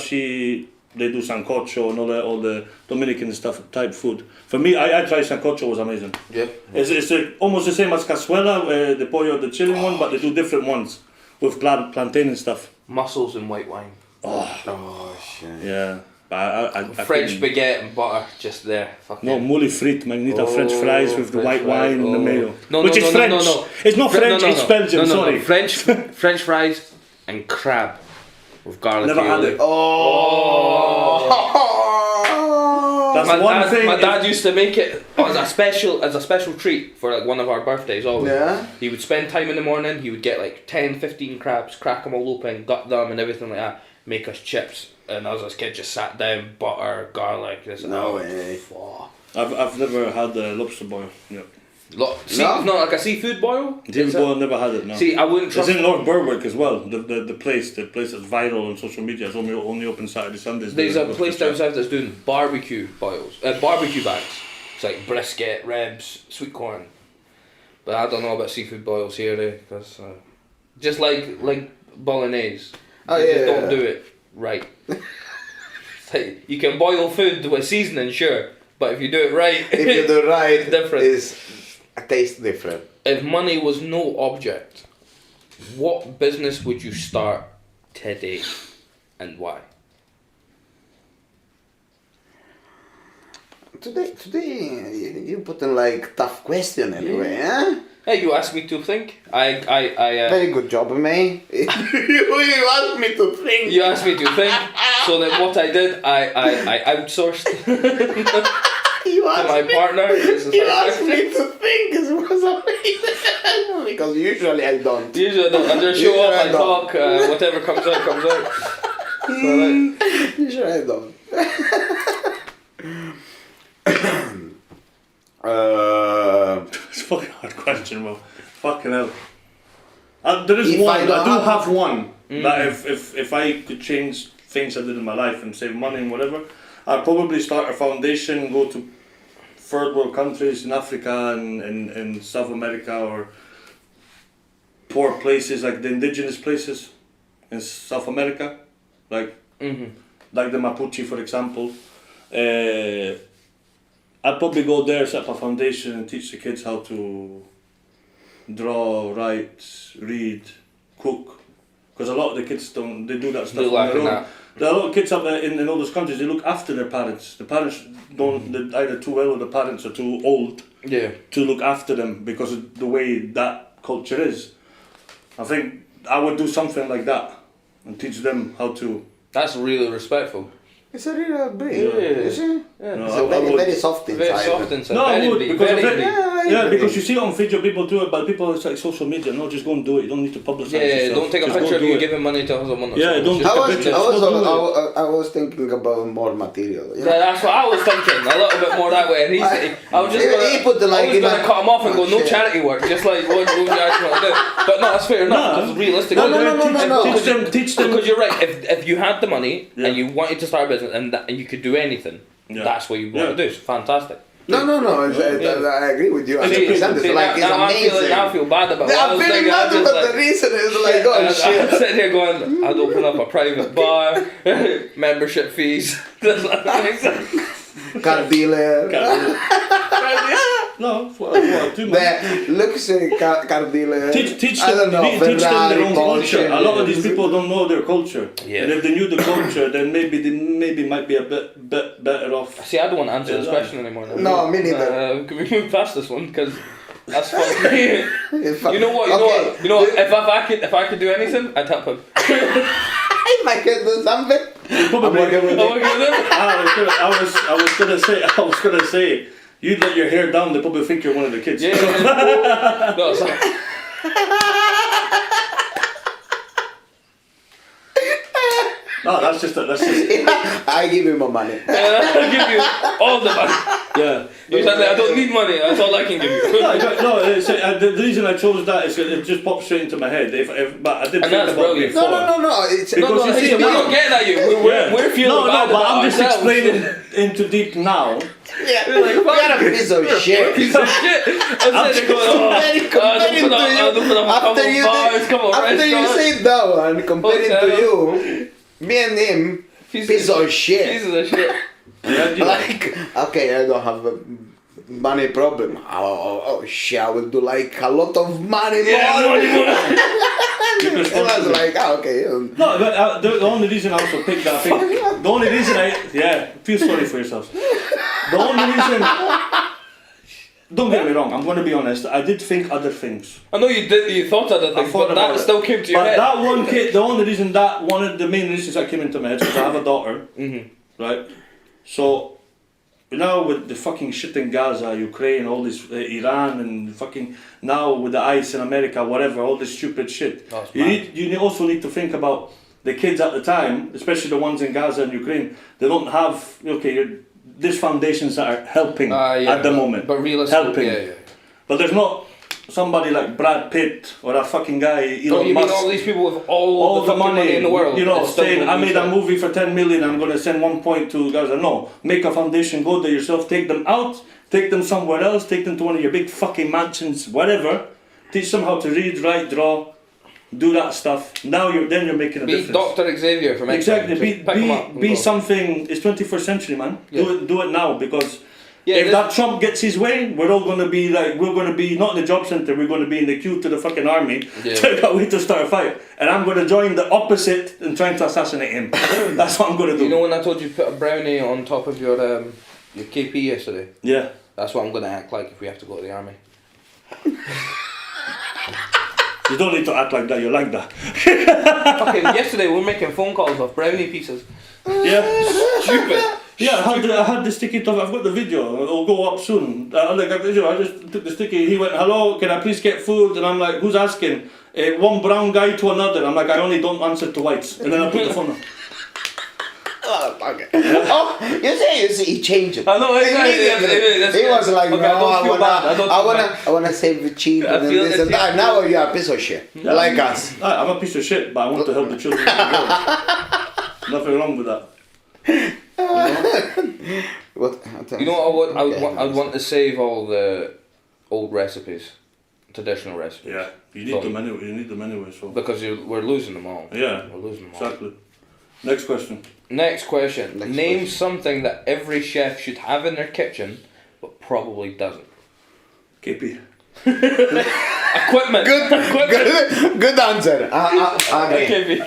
They do sancocho and all the Dominican stuff type food. For me, I tried sancocho. It was amazing. Yeah. It's almost the same as cazuela, the pollo, the chili one, but they do different ones with plantain and stuff. Mussels and white wine. Oh, shit. Yeah. I French baguette and butter just there. Fucking. No, moule frite, man. You need a French fries with the French white wine and the mayo. No, Which is French. No. It's not French, it's Belgian, No, sorry. French fries and crab with garlic. Never had it. Oh! That's one thing. My dad used to make it as a special treat for like one of our birthdays always. Yeah. He would spend time in the morning, he would get like 10, 15 crabs, crack them all open, gut them and everything like that, make us chips. And I was a kid, just sat down, butter, garlic. No way. I've never had the lobster boil. Yeah. Not like a seafood boil. Seafood boil, never had it. No. See, I wouldn't trust. It's in North Berwick as well. The place that's viral on social media. It's only open Saturday, Sundays. There's a place down south that's doing barbecue boils, barbecue bags. It's like brisket, ribs, sweet corn. But I don't know about seafood boils here, because just like bolognese, just don't do it right. Like, you can boil food with seasoning, sure, but if you do it right, If you do it right, different. It's a taste different. If money was no object, what business would you start today, and why? Today you put in like tough question anyway, huh? Hey, you asked me to think. I Very good job, man. you asked me to think. You asked me to think, so that what I did, I outsourced You to asked my me. partner. You asked me to think. It was amazing. Because usually I don't. Usually I just show up, I talk, whatever comes out, comes out. So, like, Usually I don't. It's a fucking hard question, bro. Fucking hell. There is If one. I I don't do have- have one. That if I could change things I did in my life and save money and whatever, I'd probably start a foundation, go to third world countries in Africa and South America, or poor places like the indigenous places in South America, like like the Mapuche, for example. I'd probably go there, set up a foundation and teach the kids how to draw, write, read, cook. Because a lot of the kids they do that stuff on their own. There are a lot of kids up in all those countries, they look after their parents. The parents they're either too well or the parents are too old to look after them because of the way that culture is. I think I would do something like that and teach them how to. That's really respectful. It's a real big. Yeah. No, It's very soft inside. Very soft inside. No, I very would, deep, because very of deep. Yeah, because you see it on video, people do it, but people, it's like social media. No, just go and do it. You don't need to publicize yourself. Don't take a Just picture of go you do it. giving money to someone. Don't take a picture. I was thinking about more material. Yeah, that's what I was thinking. A little bit more that way. And I was just gonna, he put the, like, I was gonna cut him off and go, no shit. charity work, just like what you actually want to do. But no, that's fair enough. Because realistically, No. Teach them. Because you're right. If you had the money and you wanted to start a business and you could do anything, that's what you want to do. It's fantastic. No. I agree with you. 100%. It's like, it's amazing. Now I feel bad about it. I'm feeling bad, but the reason is like, oh I'm shit. sitting here going, I'd open up a private bar, membership fees. Does that make sense? Car dealer. No, what do man. Look, say car dealer. Teach I don't them, know, teach them their Ferrari, own culture. Porsche. A lot of these people don't know their culture. Yeah. And if they knew the culture, then maybe they might be a bit better off. See, I don't want to answer this question anymore. No, me neither. Can we move past this one? Because that's fucking me. You know what? Okay. You know what? If I could do anything, I'd help him. If I can do something, Probably. I'm working with Oh, it. I was gonna say, you'd let your hair down, they probably think you're one of the kids. Yeah. No, sorry. No, that's just. I give him my money. I'll give you all the money. Yeah. You said I don't need money. That's all I can give you. The reason I chose that is it just popped straight into my head. But I didn't And think that's about it brilliant. before. No. It's Because you see, we're not getting at you. We're feeling bad but about I'm just ourselves. explaining into deep now. yeah. We're like, You're a piece of shit. Piece of shit. I'm sitting there going, Comparing to you, after you say that one, comparing to you, me and him, piece of shit. Pieces of shit. Like, okay, I don't have a money problem. Oh shit, I will do like a lot of money more. And I was like, okay. No, but the only reason I also picked that thing, the only reason feel sorry for yourself. The only reason, don't get me wrong, I'm going to be honest, I did think other things. I know you did. You thought other things, but that still came to your head. But that one kid, the only reason the main reasons that came into my head is because I have a daughter, right? So, now with the fucking shit in Gaza, Ukraine, all this, Iran, and fucking now with the ice in America, whatever, all this stupid shit. You also need to think about the kids at the time, especially the ones in Gaza and Ukraine. They don't have these foundations that are helping at the moment. But realistically, helping. yeah. But there's not somebody like Brad Pitt or a fucking guy, Elon Musk. Mean all these people with all the money in the world? You know, saying, I made a movie for 10 million, I'm going to send 1 point to Gaza. No, make a foundation, go there yourself, take them out, take them somewhere else, take them to one of your big fucking mansions, whatever. Teach them how to read, write, draw, do that stuff. Now you're making a difference. Be Dr. Xavier from X-Men. Exactly, be something. It's 21st century, man. Yeah. Do it now, because if that Trump gets his way, we're all going to be like, we're going to be not in the job center, we're going to be in the queue to the fucking army to wait to start a fight. And I'm going to join the opposite and trying to assassinate him. That's what I'm going to do. You know when I told you to put a brownie on top of your KP yesterday? Yeah. That's what I'm going to act like if we have to go to the army. You don't need to act like that, you're like that. Okay, yesterday we were making phone calls off brownie pieces. Yeah. Stupid. Yeah, I had the sticky top. I've got the video. It'll go up soon. I just took the sticky. He went, "Hello, can I please get food?" And I'm like, "Who's asking?" One brown guy to another. I'm like, "I only don't answer to whites." And then I put the phone on. Okay. Oh, you see, he changed it. I know, Immediately. He was like, okay, no, I I wanna save the cheap I and feel this the and that. Now you're a piece of shit, like us. I'm a piece of shit, but I want to help the children. Nothing wrong with that. What? You know what I would? Okay, I'd want to save all the old recipes, traditional recipes. Yeah, you need them anyway. You need them anyway. So Because we're losing them all. yeah, We're losing them all. exactly. Next question. Next question. Next Name question. something that every chef should have in their kitchen, but probably doesn't. KP. Equipment. Good answer. Okay.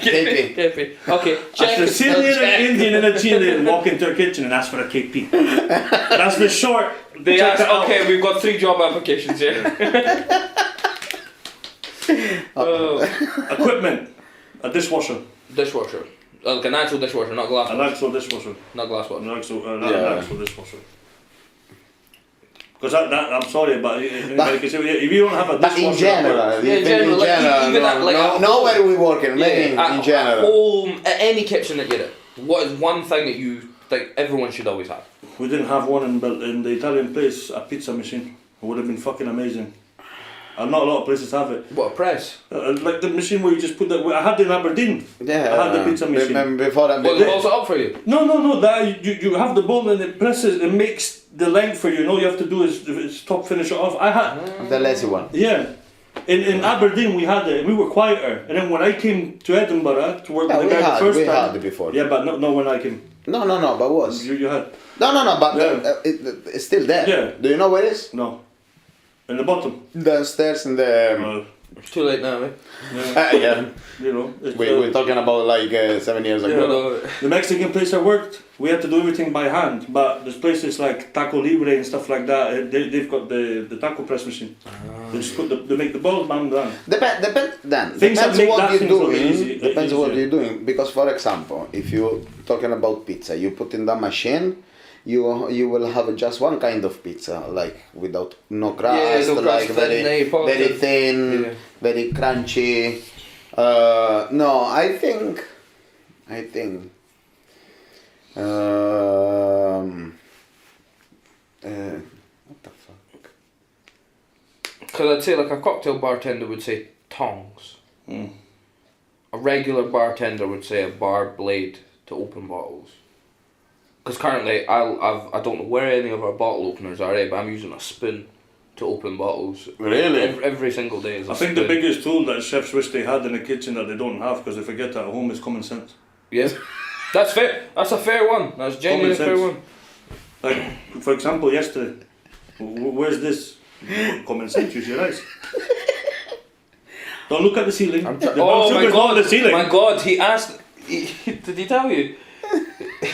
KP. Okay. A Check. Sicilian, an Indian, and a Chilean walk into a kitchen and ask for a KP. That's the short. They Check asked. it out. Okay, we've got 3 job applications here. Oh. Equipment. A dishwasher. Dishwasher. Like an actual dishwasher, not glass. An actual dishwasher. Not glass water. An actual dishwasher. Because I'm sorry, but like you say, if you don't have a But dishwasher, in general, Yeah, in general, like, even at, like, at nowhere we working, maybe in at general. home, at any kitchen that you're in, what is one thing that you think everyone should always have? we didn't have one in the Italian place, a pizza machine. It would have been fucking amazing. And not a lot of places have it. What, a press? Like the machine where you just put I had it in Aberdeen. Yeah, I had the pizza machine. Before that, Well, it rolls it up for you. No. That you have the bowl and it presses. It makes the length for you. All you have to do is top finish it off. I had the lazy one. yeah. In Aberdeen we had it. We were quieter. And then when I came to Edinburgh to work with the guy the first we time. had it before. Yeah, but not when I came. No, but was. You had No, but Yeah. it's still there. Yeah. Do you know where it is? no. In the bottom. Downstairs in the. It's too late now, eh? Yeah. You know. It's, We're talking about like 7 years ago. No. the Mexican place I worked, we had to do everything by hand. But there's places like Taco Libre and stuff like that. They've got the taco press machine. They just they make the balls, bam, done. Depends Things that make what that you're things really doing. easy- Depends what easier. you're doing. Because for example, if you're talking about pizza, you put in the machine, you will have just one kind of pizza, like without no crust, no crust, like thin, very thin, Yeah. very crunchy. No, I think. What the fuck? Because I'd say like a cocktail bartender would say tongs. Mm. A regular bartender would say a bar blade to open bottles. Because currently I don't know where any of our bottle openers are, but I'm using a spoon to open bottles. Really? Every single day is a I think the spoon. biggest tool that chefs wish they had in the kitchen that they don't have because they forget that at home is common sense. Yeah. That's fair. That's a fair one. That's genuinely a fair sense. one. Like, for example, yesterday, where's this? Common sense, use your eyes. Don't look at the ceiling. The brown Oh my sugar's not on god! the ceiling. My god! He asked. Did he tell you?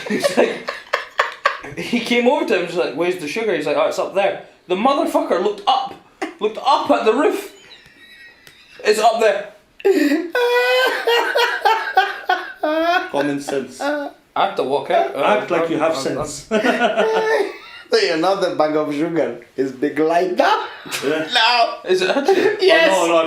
He's like. He came over to him. He's like, "Where's the sugar?" He's like, "Oh, it's up there." The motherfucker looked up at the roof. It's up there. Common sense. I have to walk out. Act like you have sense. So you're not the bag of sugar. It's big like that. Yeah. No. Is it actually? Yes. Oh, no,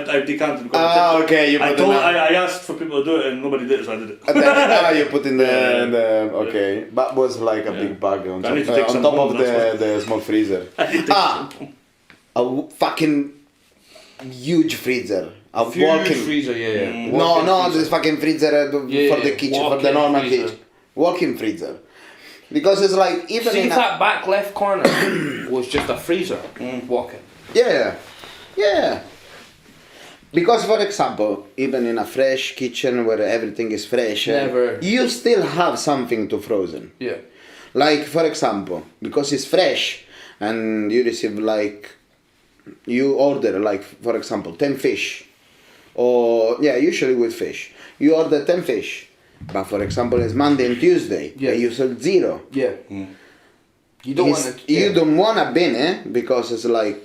I decanted. Okay, you put I asked for people to do it and nobody did it, so I did it. And then, you put in the okay. That was like a big bag on I top, need to take on some top home, of that's the small freezer. A fucking huge freezer. A Huge walking. freezer, yeah. No, this fucking freezer for the kitchen, for the walk-in normal freezer. kitchen. Walk-in freezer. Because it's like even See in if that back left corner was just a freezer. Walking. Yeah. Because for example, even in a fresh kitchen where everything is fresh, Never. you still have something to frozen. Yeah. Like for example, because it's fresh and you receive like, you order like for example 10 fish. Or usually with fish. You order 10 fish. But for example it's Monday and Tuesday. Yeah. And you sell 0. Yeah. You don't want to. You don't want to bene because it's like,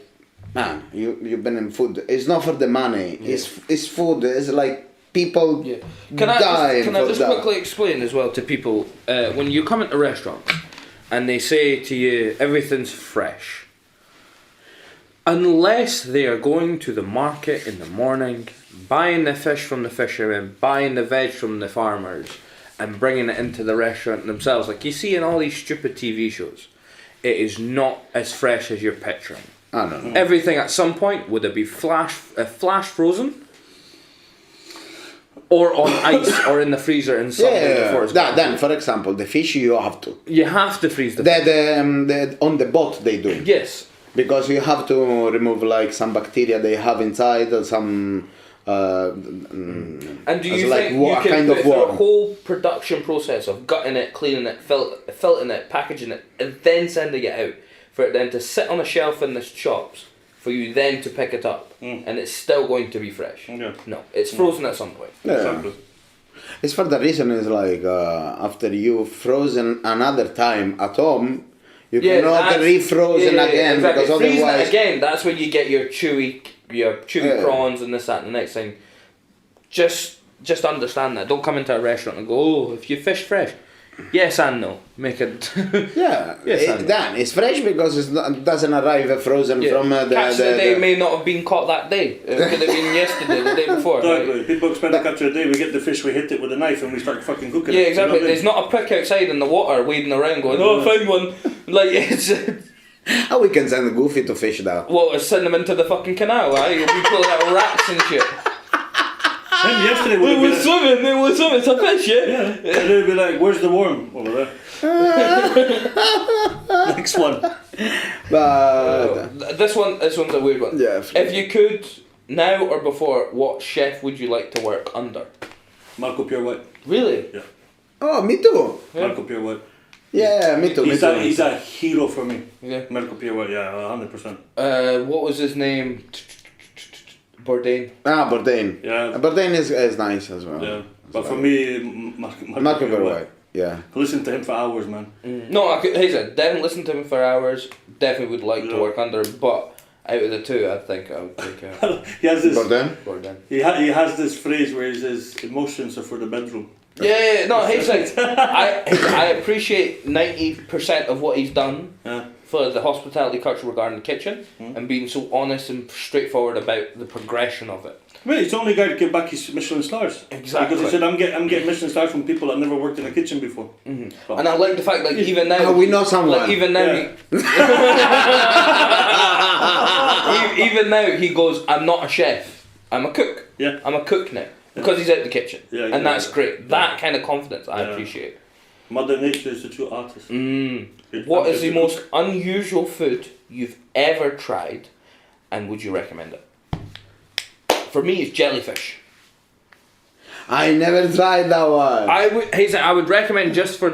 man, you've been in food. It's not for the money. Yeah. It's food. It's like people Can I dying for just that. quickly explain as well to people when you come into restaurants and they say to you everything's fresh, unless they are going to the market in the morning, buying the fish from the fishermen, buying the veg from the farmers, and bringing it into the restaurant themselves. Like you see in all these stupid TV shows, it is not as fresh as you're picturing. I don't know. Everything at some point would it be flash frozen, or on ice, or in the freezer in some way before it's gone. Then, for example, the fish you have to. You have to freeze the fish. The on the boat they do. Yes. Because you have to remove like some bacteria they have inside or some. And do you like think you a can kind put of through a worm. whole production process of gutting it, cleaning it, filtering it, packaging it, and then sending it out for it then to sit on a shelf in the shops for you then to pick it up and it's still going to be fresh? Yeah. No, it's frozen at some point. Yeah. Exactly. It's for the reason is like after you frozen another time at home, you cannot refrozen again exactly. because Freezing otherwise. it again, that's when you get your chewy prawns and this, that, and the next thing. Just understand that. Don't come into a restaurant and go, oh, if you fish fresh. Yes and no. Make it. Yeah, Yes and no. then it's fresh because it doesn't arrive frozen from the. Catch of the day may not have been caught that day. It could have been yesterday, the day before. Exactly. Right? People expect to capture a day. We get the fish, we hit it with a knife, and we start fucking cooking Yeah, it. exactly. You know what I There's not a prick outside in the water wading around going, oh, I found one. Like, it's. Oh, we can send Goofy to fish that. Well, send them into the fucking canal, right? You'll be pulling out rats and shit. Him yesterday would It have been was swimming, it's a fish, yeah? yeah. And they'd be like, where's the worm? Over there. Next one. But This one's a weird one. yeah, If you could, now or before, what chef would you like to work under? Marco Pure White. Really? Yeah. oh, me too. Yeah. Marco Pure White. Yeah, me too. He's me a, too. he's a hero for me. Yeah. Marco Pure White, yeah, 100%. What was his name? Bourdain. Bourdain. Yeah. Bourdain is nice as well. Yeah. But for me, Marco Pure White. Yeah. I listen to him for hours, man. No, he said, definitely listen to him for hours. Definitely would like to work under him, but out of the two, I think I would take He has this. Bourdain. Bourdain. He has this phrase where he says, emotions are for the bedroom. Yeah, no, he's like, I appreciate 90% of what he's done Yeah. for the hospitality culture regarding the kitchen and being so honest and straightforward about the progression of it. Really, he's the only guy to give back his Michelin stars. Exactly. Because he said, I'm getting Michelin stars from people that never worked in a kitchen before. So- And I like the fact, like, even now... we know someone. Like, even now... Yeah. even now, he goes, I'm not a chef. I'm a cook. Yeah. I'm a cook now. Because he's out the kitchen. Yeah, and that's yeah. great. That kind of confidence, I Yeah. appreciate. Mother Nature is the true artist. What is the most unusual food you've ever tried, and would you recommend it? For me, it's jellyfish. I never tried that one. I would recommend just to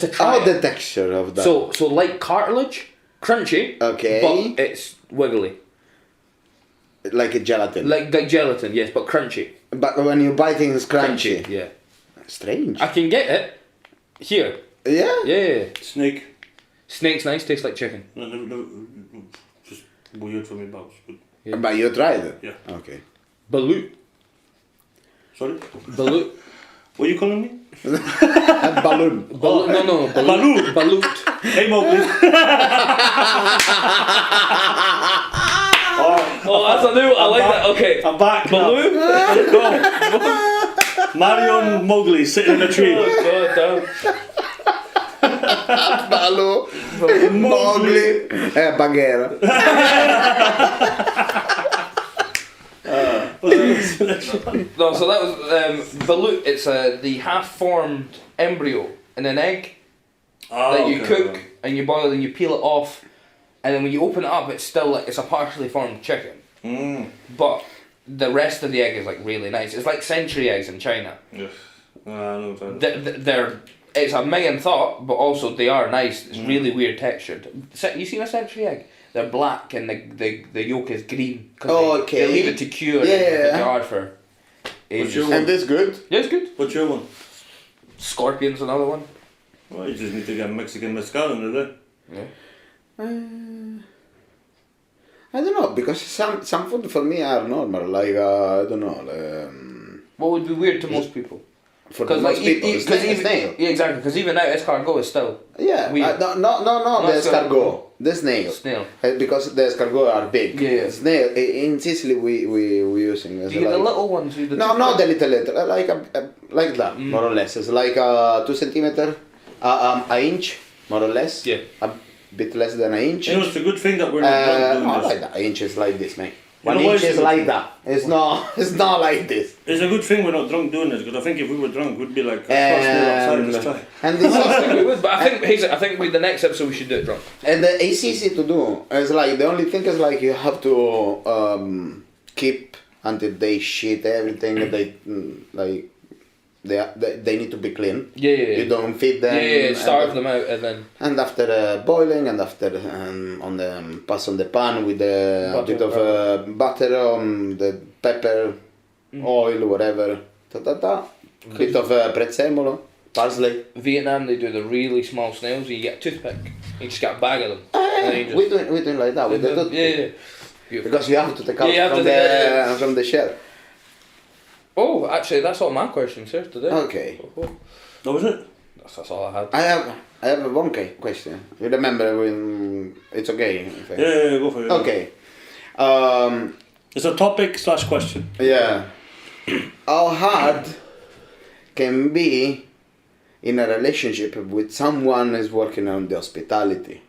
try. Oh, the it. texture of that. So like cartilage, crunchy. Okay. But it's wiggly. Like a gelatin. Like gelatin, yes, but crunchy. But when you bite it, it's crunchy. Yeah. Strange. I can get it here. Yeah? Yeah. Snake. Snake's nice, tastes like chicken. No, just weird for me, but it's good. Yeah. But you tried it? Yeah. Okay. Balut. Sorry? Balut. What are you calling me? A balloon. No. Balut. Balut. Hey, Mowgli. Oh, that's a new. I like that. Okay. I'm back now. Balut. Let's go. Mario and Mowgli sitting in a tree. Oh, God damn. Baloo. Mowgli. Bagheera. No, so that was balut. It's the half-formed embryo in an egg that you cook and you boil and you peel it off, and then when you open it up, it's still like it's a partially formed chicken. But the rest of the egg is like really nice. It's like century eggs in China. Yes. I know what I'm They're it's a million thought, but also they are nice. It's really weird textured. You seen a century egg? They're black and the yolk is green. They leave it to cure in the jar for ages. And this good? Yeah, it's good. What's your one? Scorpion's another one. Well, you just need to get Mexican mezcal in there. Yeah. I don't know, because some food for me are normal, like, I don't know. What would be weird to most people? For the most people, it's snail. Yeah, exactly. Because even now, escargot is still Yeah, weird. no, the escargot, the snail. Snail. Because the escargot are big. Yeah. Snail, in Sicily we using. Do you get the little ones? No, not the little, like that, more or less. It's like 2 centimeter, an inch, more or less. Yeah. A bit less than an inch. You know, it's a good thing that we're not drunk doing Not this. like that. An inch is like this, mate. You 1 know why inch it's is a good like thing? that. It's not. It's not like this. It's a good thing we're not drunk doing this, because I think if we were drunk, we'd be like, outside this try. And this I is, think we would, but I think with the next episode we should do it drunk. and it's easy to do. It's like the only thing is like you have to keep until they shit everything. They like they need to be clean. Yeah. You don't feed them. Yeah, starve and, them out and then. And after boiling, and after on the pass on the pan with a bit of butter, the pepper, oil, whatever. Bit of prezzemolo, parsley. Vietnam, they do the really small snails. You get a toothpick. You just get a bag of them. And then you just- We doing like that with the toothpick. yeah. Beautiful. Because you have to take out Yeah, you have from to take the from the shell. Oh, actually, that's all my questions here today. Okay. That was it? That's all I had. I have one question. You remember when it's okay? If I- Yeah, go for it. Okay. It's a topic / question. Yeah. How hard can be in a relationship with someone who's working on the hospitality?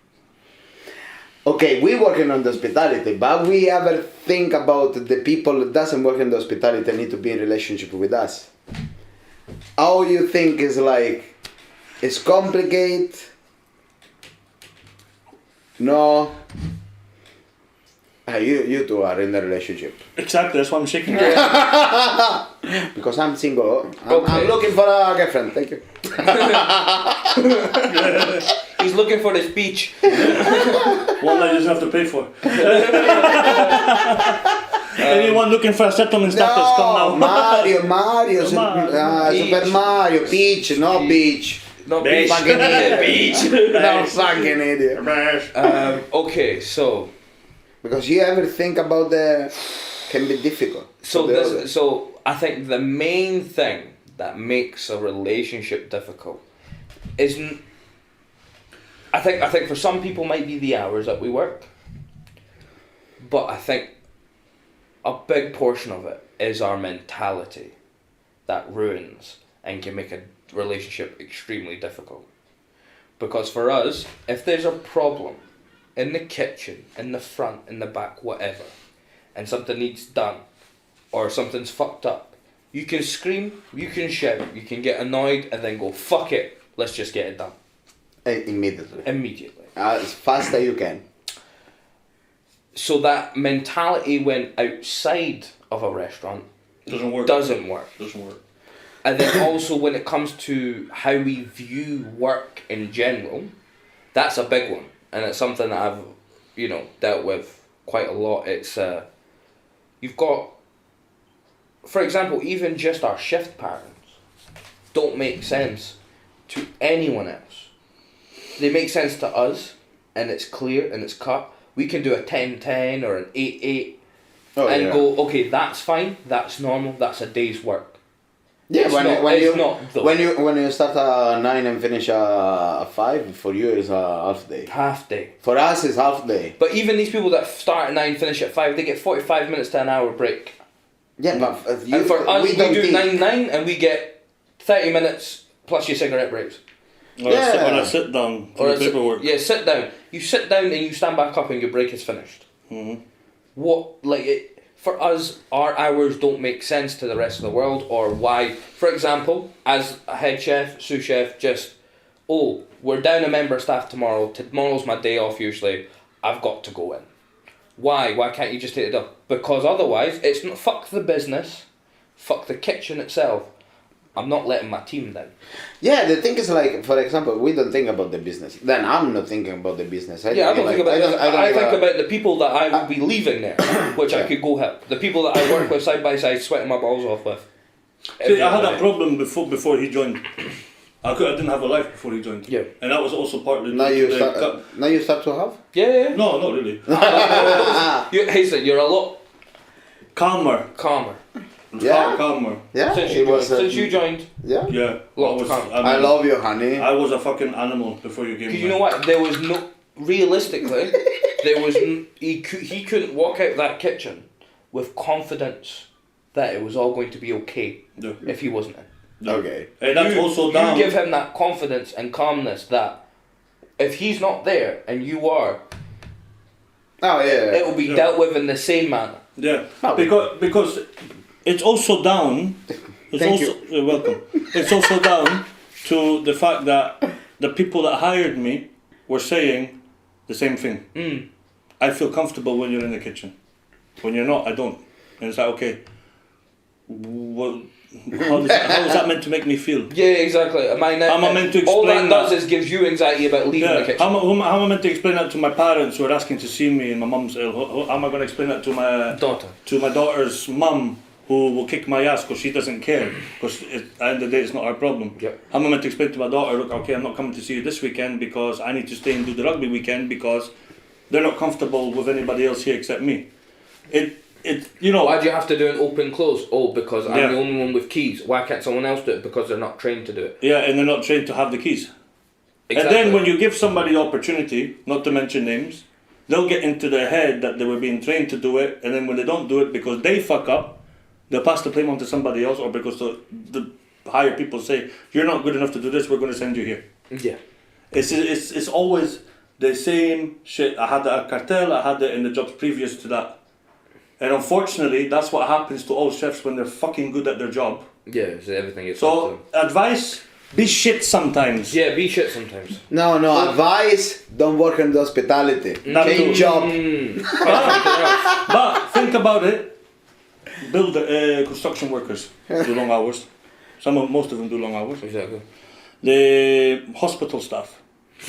Okay, we working on the hospitality, but we ever think about the people that doesn't work in the hospitality and need to be in relationship with us? How you think is like, it's complicated? No? You two are in a relationship. Exactly, that's why I'm shaking. Because I'm single. I'm Okay. looking for a girlfriend. Thank you. He's looking for this beach. One that you just have to pay for. Anyone looking for a settlement status, come now. Mario, Super Mario, Peach, no Peach. No Beach. beach. Fucking idiot. Beach. No fucking idiot. Okay, so Because you ever think about can be difficult. for the other. so I think the main thing that makes a relationship difficult isn't. I think for some people might be the hours that we work, but I think a big portion of it is our mentality that ruins and can make a relationship extremely difficult. Because for us, if there's a problem in the kitchen, in the front, in the back, whatever, and something needs done, or something's fucked up, you can scream, you can shout, you can get annoyed, and then go, fuck it, let's just get it done. Immediately. Immediately. As fast as you can. So that mentality when outside of a restaurant Doesn't work. doesn't work. Doesn't work. And then also when it comes to how we view work in general, that's a big one. And it's something that I've, dealt with quite a lot. It's, you've got, for example, even just our shift patterns don't make sense to anyone else. They make sense to us, and it's clear and it's cut. We can do a 10-10 or an 8-8 and go, okay, that's fine, that's normal, that's a day's work. Yeah, It's when not though. when you start at 9 and finish at 5, for you is a half day. Half day. For us, it's half day. But even these people that start at 9, finish at 5, they get 45 minutes to an hour break. Yeah, but And for us, we don't do think- 9-9 and we get 30 minutes plus your cigarette breaks. Or a sit down for the paperwork. Yeah, sit down. You sit down and you stand back up and your break is finished. Mm-hmm. For us, our hours don't make sense to the rest of the world, or why. For example, as a head chef, sous chef, we're down a member of staff tomorrow. Tomorrow's my day off usually. I've got to go in. Why? Why can't you just take it up? Because otherwise, it's not fuck the business, fuck the kitchen itself. I'm not letting my team down. Yeah, the thing is like, for example, we don't think about the business. Then I'm not thinking about the business. I think about the people that I will be leaving there, which I could go help. The people that I work with side by side, sweating my balls off with. See, I had that problem before he joined. I didn't have a life before he joined. Yeah. And that was also partly... Now you start to have? Yeah. No, not really. You're a lot Calmer. Yeah. Calmer. Yeah. Since you joined. Yeah. Yeah. I love you, honey. I was a fucking animal before you came. Because you know what? There was no... Realistically, he couldn't walk out that kitchen with confidence that it was all going to be okay Yeah. if he wasn't in. Okay. And that's also down. You give him that confidence and calmness that if he's not there and you are, Oh yeah. it will be dealt with in the same manner. Yeah, Oh. because it's also down. It's Thank also, You're welcome. It's also down to the fact that the people that hired me were saying the same thing. I feel comfortable when you're in the kitchen. When you're not, I don't. And it's like, okay, well, how is that meant to make me feel? Yeah, exactly. Am I meant to all that explain does that? is gives you anxiety about leaving the kitchen. How am I meant to explain that to my parents who are asking to see me and my mum's ill? How am I going to explain that to my daughter's mum who will kick my ass because she doesn't care? Because at the end of the day, it's not our problem. Yep. How am I meant to explain to my daughter, look, okay, I'm not coming to see you this weekend because I need to stay and do the rugby weekend because they're not comfortable with anybody else here except me. Why do you have to do an open close? Oh, because I'm Yeah. the only one with keys. Why can't someone else do it? Because they're not trained to do it. Yeah, and they're not trained to have the keys. Exactly. And then when you give somebody the opportunity, not to mention names, they'll get into their head that they were being trained to do it, and then when they don't do it because they fuck up, they'll pass the blame on to somebody else, or because the higher people say, you're not good enough to do this, we're going to send you here. Yeah. It's always the same shit. I had it at Cartel, I had it in the jobs previous to that. And unfortunately, that's what happens to all chefs when they're fucking good at their job. Yeah, so everything is So, advice, be shit sometimes. yeah, be shit sometimes. No, advice, don't work in the hospitality. That too. Change job. But think about it. Construction workers do long hours. Most of them do long hours. Exactly. The hospital staff,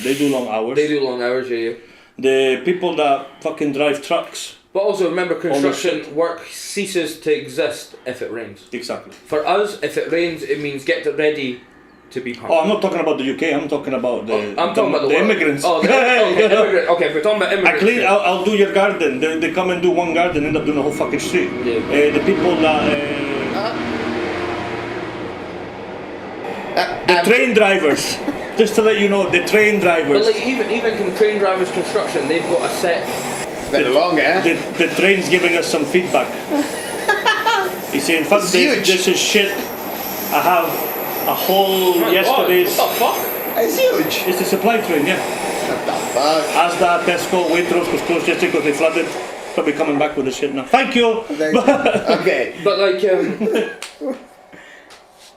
they do long hours. They do long hours, yeah. The people that fucking drive trucks. But also remember, shit. construction work ceases to exist if it rains. Exactly. For us, if it rains, it means get it ready to be pumped. Oh, I'm not talking about the UK. I'm talking about the world. immigrants. Oh, immigrant. Okay, if we're talking about immigrants. I'll do your garden. They come and do one garden, end up doing a whole fucking street. Yeah. The people that. The train drivers. Just to let you know, the train drivers. But like even train drivers construction, they've got a set. Very long, eh? The train's giving us some feedback. He's saying, fuck It's this, huge. this is shit. I have a whole yesterday's. What the fuck? It's huge. It's the supply train, yeah. What the fuck? Asda, Tesco, Waitrose was closed yesterday because they flooded. Probably coming back with the shit now. Thank you! Okay. But like,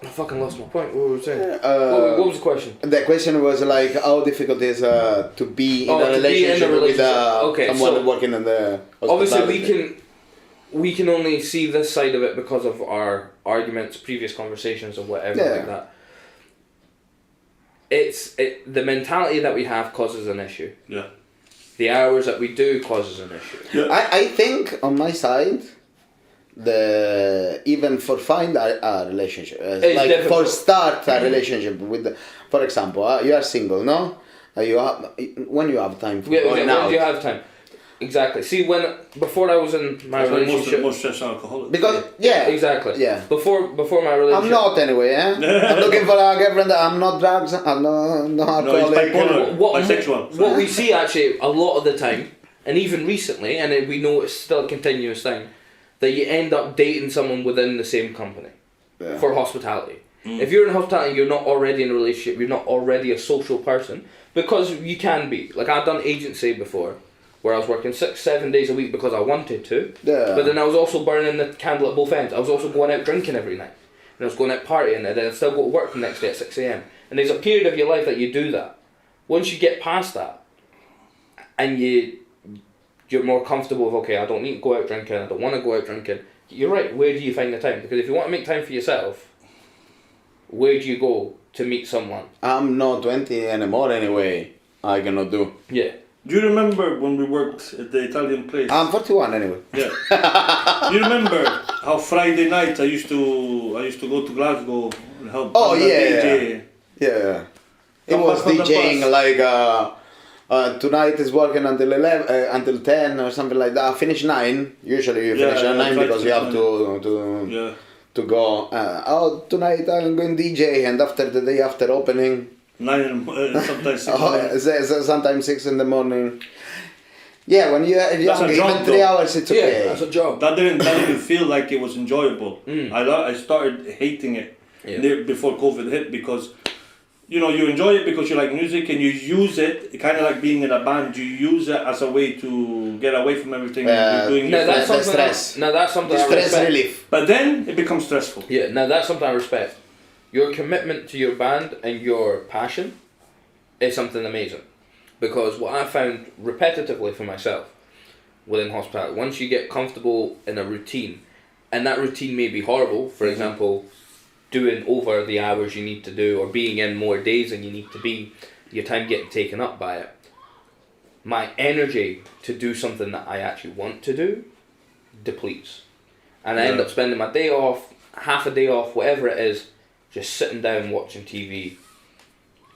I fucking lost my point. What were we saying? What was the question? The question was like, how difficult is to be in a to be in a relationship with Okay, someone so working in the obviously hospitality? we can only see this side of it because of our arguments, previous conversations, or whatever like that. The mentality that we have causes an issue. Yeah. The hours that we do causes an issue. Yeah. I think on my side, even for find a relationship, It's like difficult. for start a relationship with, for example, you are single, no? You have when you have time for going When out. do you have time? Exactly. See, before I was in my relationship, Most chefs are alcoholics. Because exactly. Yeah. Before my relationship, I'm not anyway. I'm looking for a girlfriend. I'm not drugs. I'm no alcoholic. bipolar. Bisexual. What we see actually a lot of the time, and even recently, and we know it's still a continuous thing, that you end up dating someone within the same company for hospitality. If you're in hospitality, you're not already in a relationship. You're not already a social person because you can be. Like I've done agency before, where I was working 6-7 days a week because I wanted to. Yeah. But then I was also burning the candle at both ends. I was also going out drinking every night. And I was going out partying, and then I still go to work the next day at 6 a.m. And there's a period of your life that you do that. Once you get past that, and you're more comfortable with, okay, I don't need to go out drinking, I don't want to go out drinking. You're right, where do you find the time? Because if you want to make time for yourself, where do you go to meet someone? I'm not 20 anymore anyway. I cannot do. Yeah. Do you remember when we worked at the Italian place? I'm 41 anyway. Yeah. Do you remember how Friday night I used to go to Glasgow and help? Oh, the yeah. DJ? Yeah. It Come was back on the DJing bus. like tonight is working until 11 until 10 or something like that. I finish 9. Usually you finish at 9 try because to you have yeah. to go. Tonight I'm going DJ, and after the day after opening, 9 sometimes 6 sometimes 6 in the morning. Yeah, when you're That's young, a even job, 3 though. hours it's okay. Yeah, that's a job. That didn't feel like it was enjoyable. I started hating it. before COVID hit, because you know, you enjoy it because you like music and you use it, kind of like being in a band, you use it as a way to get away from everything you're doing. That's the something stress. that's something I Stress respect. relief. But then it becomes stressful. Yeah, now that's something I respect. Your commitment to your band and your passion is something amazing. Because what I found repetitively for myself within hospitality, once you get comfortable in a routine, and that routine may be horrible, for example, doing over the hours you need to do, or being in more days than you need to be, your time getting taken up by it, my energy to do something that I actually want to do depletes. And I end up spending my day off, half a day off, whatever it is, just sitting down watching TV,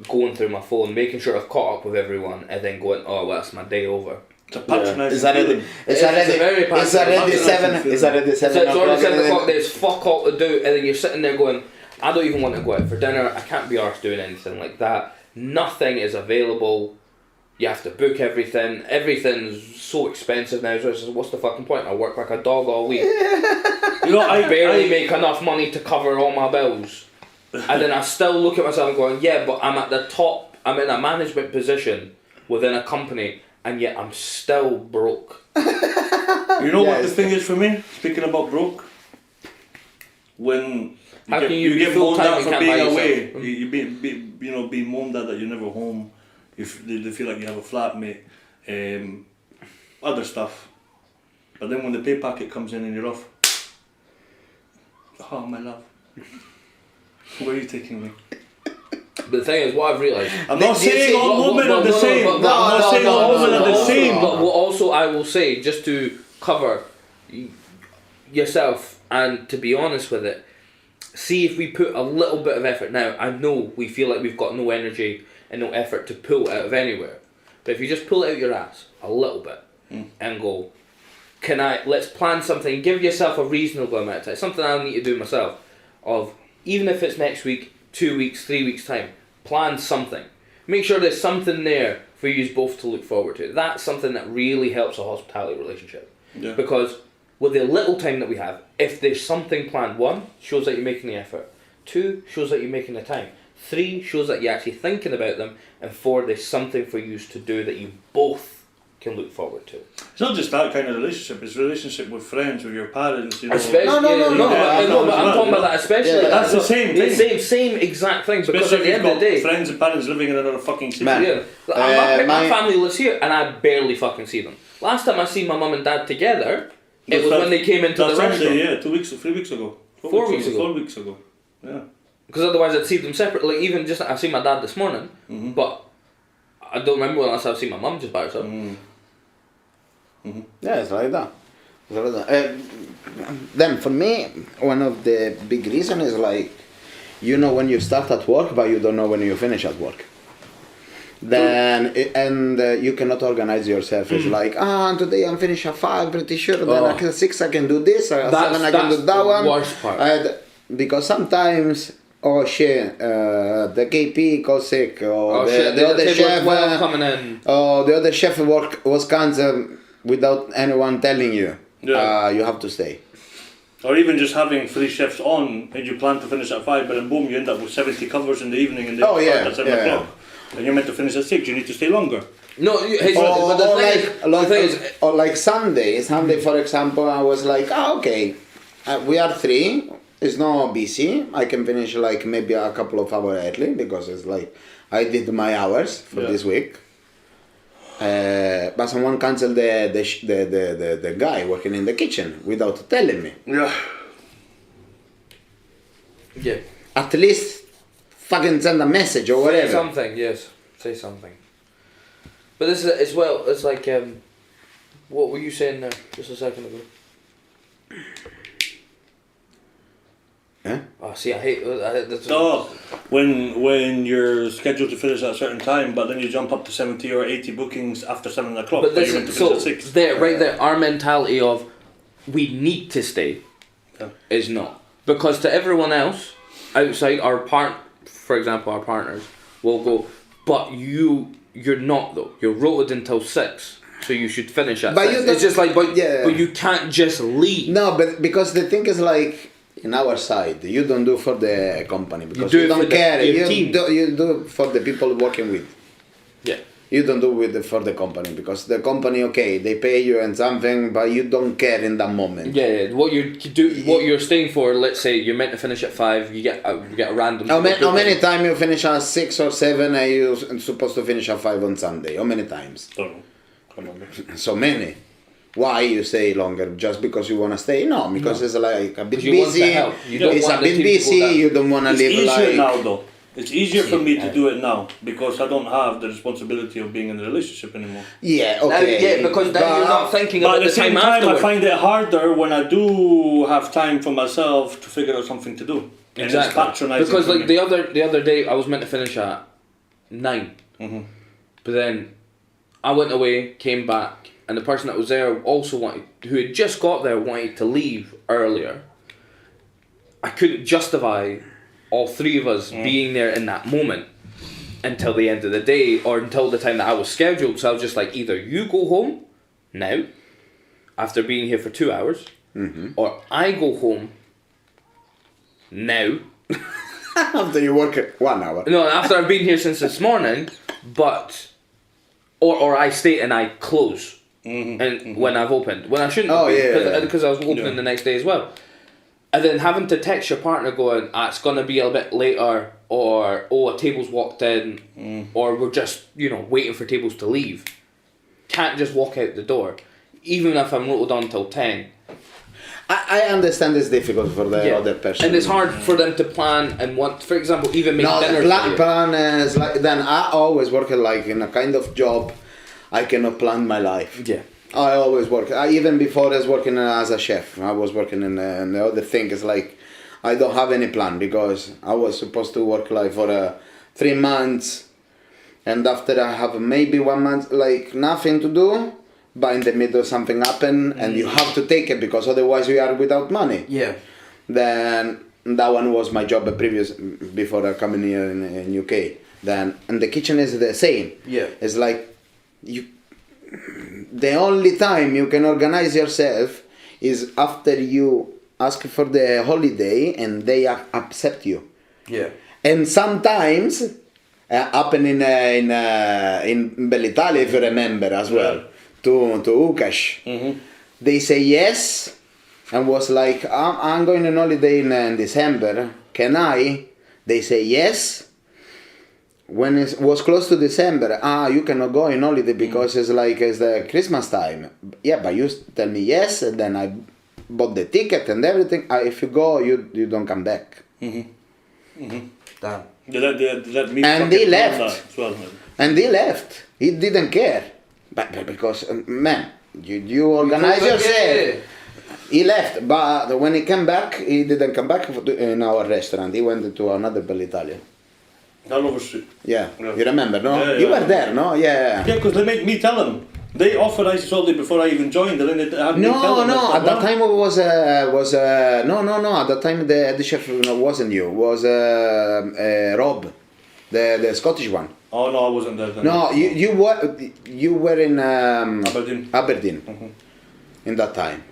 going through my phone, making sure I've caught up with everyone, and then going, oh, well, that's my day over. It's a patronising It's already, It's already 7. It's already 7 So it's already o'clock. 7 o'clock, there's fuck all to do, and then you're sitting there going, I don't even want to go out for dinner, I can't be arsed doing anything like that. Nothing is available, you have to book everything, everything's so expensive now, so it's just, what's the fucking point? I work like a dog all week. You know, I barely make enough money to cover all my bills. And then I still look at myself and going, yeah, but I'm at the top, I'm in a management position within a company, and yet I'm still broke. You know what the thing is for me? Speaking about broke, when you get moaned at for being away, you being moaned at that you're never home, they feel like you have a flatmate, other stuff. But then when the pay packet comes in and you're off, oh my love, where are you taking me? But the thing is, what I've realised... I'm not saying all women are the same. I'm not saying all women are the same. But what also I will say, just to cover yourself and to be honest with it, see if we put a little bit of effort. Now, I know we feel like we've got no energy and no effort to pull it out of anywhere. But if you just pull it out your ass a little bit and go, let's plan something, give yourself a reasonable amount of time, something I'll need to do myself, of even if it's next week, 2 weeks, 3 weeks time, plan something. Make sure there's something there for you both to look forward to. That's something that really helps a hospitality relationship. Yeah. Because with the little time that we have, if there's something planned, 1, shows that you're making the effort. 2, shows that you're making the time. 3, shows that you're actually thinking about them. And 4, there's something for you to do that you both can look forward to. It's not just that kind of relationship, it's a relationship with friends, with your parents, you know. Especially, No, but I'm talking about that especially. Yeah, that's the same thing. The same exact thing, because Especially at the if end you've of the got day... friends and parents living in another fucking city. Man. Yeah. My family lives here and I barely fucking see them. Last time I seen my mum and dad together, it was when they came into the restaurant. Yeah, 3 weeks ago. 4 weeks ago. 4 weeks ago. Yeah. Because otherwise I'd see them separately. Even just, I see my dad this morning, but I don't remember when last I've seen my mum just by herself. Yeah, it's like that. Then for me, one of the big reasons is like, you know when you start at work, but you don't know when you finish at work. Then you cannot organize yourself. It's like, today I'm finished at 5, pretty sure. Then at 6 I can do this. At 7 I can do that one. Worst part. Because sometimes, the KP got sick, or the other chef coming in. the other chef work was cancelled without anyone telling you. Yeah. You have to stay. Or even just having 3 chefs on and you plan to finish at 5, but then boom, you end up with 70 covers in the evening and they start at 7 o'clock. And you're meant to finish at 6, you need to stay longer. No, but the thing is... Or like Sunday, for example, I was like, okay, we are 3, it's not busy, I can finish like maybe a couple of hours early, because it's like, I did my hours for this week. But someone cancelled the guy working in the kitchen without telling me. Yeah. Yeah. At least fucking send a message or whatever. Say something, yes. Say something. But this is as well, it's like, what were you saying there just a second ago? Huh? Oh, see, I hate that's when you're scheduled to finish at a certain time, but then you jump up to 70 or 80 bookings after 7 o'clock. But this you're meant is, to finish so at 6. right there, our mentality of we need to stay is not. Because to everyone else, outside for example, our partners will go, but you're not though. You're rotated until 6, so you should finish at 6. It's just like, but you can't just leave. No, but because the thing is like, in our side, you don't do for the company because do you it don't for the- care. your team. You do for the people working with. Yeah. You don't do for the company because the company, okay, they pay you and something, but you don't care in that moment. Yeah, what you're staying for. Let's say you're meant to finish at 5. You get a random. How many times you finish at 6 or 7 and you're supposed to finish at 5 on Sunday? How many times? Don't know. Come on, man. So many. Why you stay longer? Just because you want to stay? No, because it's like a bit You want to busy. help. You don't It's want a the bit team to go busy. down. You don't want to It's live easier like. now, though. It's easier for me to do it now because I don't have the responsibility of being in a relationship anymore. Yeah, Now, okay. yeah, because then you're not thinking But about at the the same time time, afterwards. I find it harder when I do have time for myself to figure out something to do. And it's Exactly. patronizing Because for like me. the other day I was meant to finish at 9. Mhm. But then I went away, came back, and the person that was there also who had just got there wanted to leave earlier. I couldn't justify all 3 of us being there in that moment until the end of the day or until the time that I was scheduled. So I was just like, either you go home now after being here for 2 hours, or I go home now. After you work it 1 hour. No, after I've been here since this morning, but or I stay and I close and when I've opened when I shouldn't Oh, have yeah, yeah. because I was opening the next day as well, and then having to text your partner going, it's gonna be a bit later, or a table's walked in, or we're just waiting for tables to leave. Can't just walk out the door, even if I'm rolled on till 10. I understand it's difficult for the other person. And it's hard for them to plan and want, for example, even make dinner for you. Plan is like, then I always work like in a kind of job I cannot plan my life. Yeah. I always work. Even before I was working as a chef, I was working in the other thing is like I don't have any plan because I was supposed to work like for 3 months, and after I have maybe 1 month like nothing to do, but in the middle something happen and you have to take it because otherwise you are without money. Yeah. Then that one was my job before coming here in UK. Then and the kitchen is the same. Yeah. It's like the only time you can organize yourself is after you ask for the holiday and they accept you. Yeah. And sometimes happen in Bell'Italia, if you remember as well, to Ukash. They say yes, and was like, I'm going on holiday in December. Can I? They say yes. When it was close to December, you cannot go on holiday because it's the Christmas time. Yeah, but you tell me yes, and then I bought the ticket and everything. If you go, you don't come back. Damn. They let me And fucking they plan left. that as well, man. And he left. He didn't care. But because, man, you organize yourself. He left, but when he came back, he didn't come back in our restaurant. He went to another Bell'Italia. All over street. Yeah. Yeah. You remember, no? Yeah, You yeah. were there, no? Yeah. Yeah, because they made me tell them. They offered ice holiday before I even joined, and then they had me tell No, them. no. At that time it was no. At that time the chef wasn't you. Was Rob, the Scottish one. Oh no, I wasn't there then. No, you were in Aberdeen. in that time.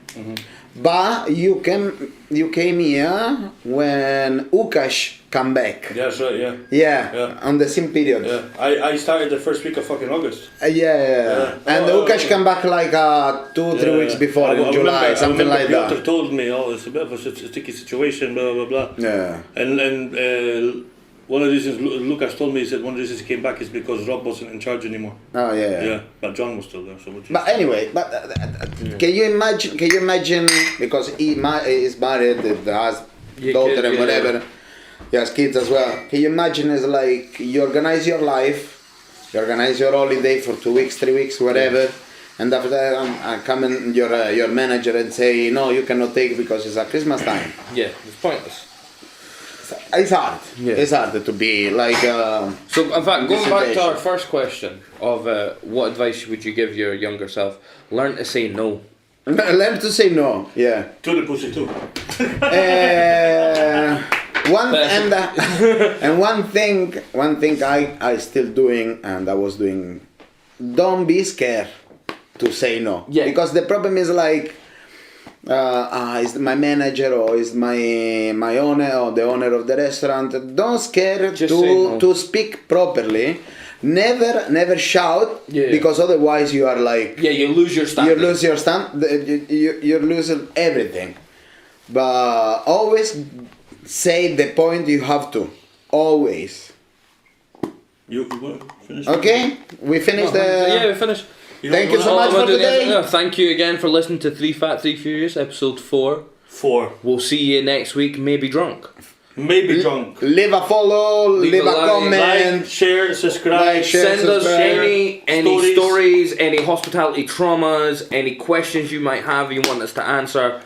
But you came here when Ukash come back. Yeah, that's right, yeah. Yeah, on the same period. Yeah. I started the first week of fucking August. Yeah. And Ukash come back like 2-3 weeks before in July, something like Piotr that. told me, it's a bit of a sticky situation, blah blah blah. Yeah. And one of the reasons Lucas told me, he said one of the reasons he came back is because Rob wasn't in charge anymore. Oh yeah. Yeah, but John was still there. So But anyway, can you imagine because he is married, has daughter kids, and whatever, he has kids as well. Can you imagine it's like you organize your life, you organize your holiday for 2 weeks, 3 weeks, whatever, and after that I come in your manager and say no, you cannot take because it's a Christmas time. Yeah, it's pointless. It's hard. Yeah. It's hard to be like. So, in fact, going back to situation. our first question of what advice would you give your younger self? Learn to say no. Learn to say no. Yeah. to the pussy too. One thing I still doing and I was doing, don't be scared to say no. Yeah. Because the problem is like is my manager or is my owner or the owner of the restaurant. Don't scare Just say no. to speak properly. Never shout Yeah. because otherwise you are like Yeah, you lose your you standing. lose your you're losing everything. But always say the point you have to. Always. You want to finish? Okay, we finished Yeah, we finished. Thank you so Oh, much I'm gonna for do the today. end. Thank you again for listening to 3 Fat 3 Furious episode 4. 4. We'll see you next week, maybe drunk. Maybe drunk. Leave a follow, leave a like, comment. Like, share, subscribe. Like, share. Send us subscribe. any stories, any hospitality traumas, any questions you might have you want us to answer.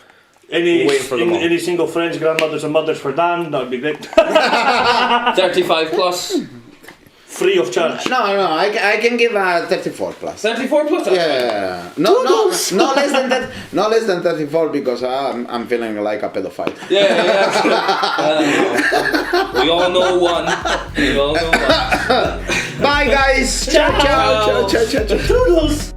Waiting for them all. Any single friends, grandmothers and mothers for Dan, that would be great. 35 plus. Free of charge. No, I can give a 34 plus. 34 plus? That's fine. Yeah, no less than that. No less than 34 because I'm feeling like a pedophile. Yeah. We all know one. We all know one. Bye guys. Ciao. Toodles.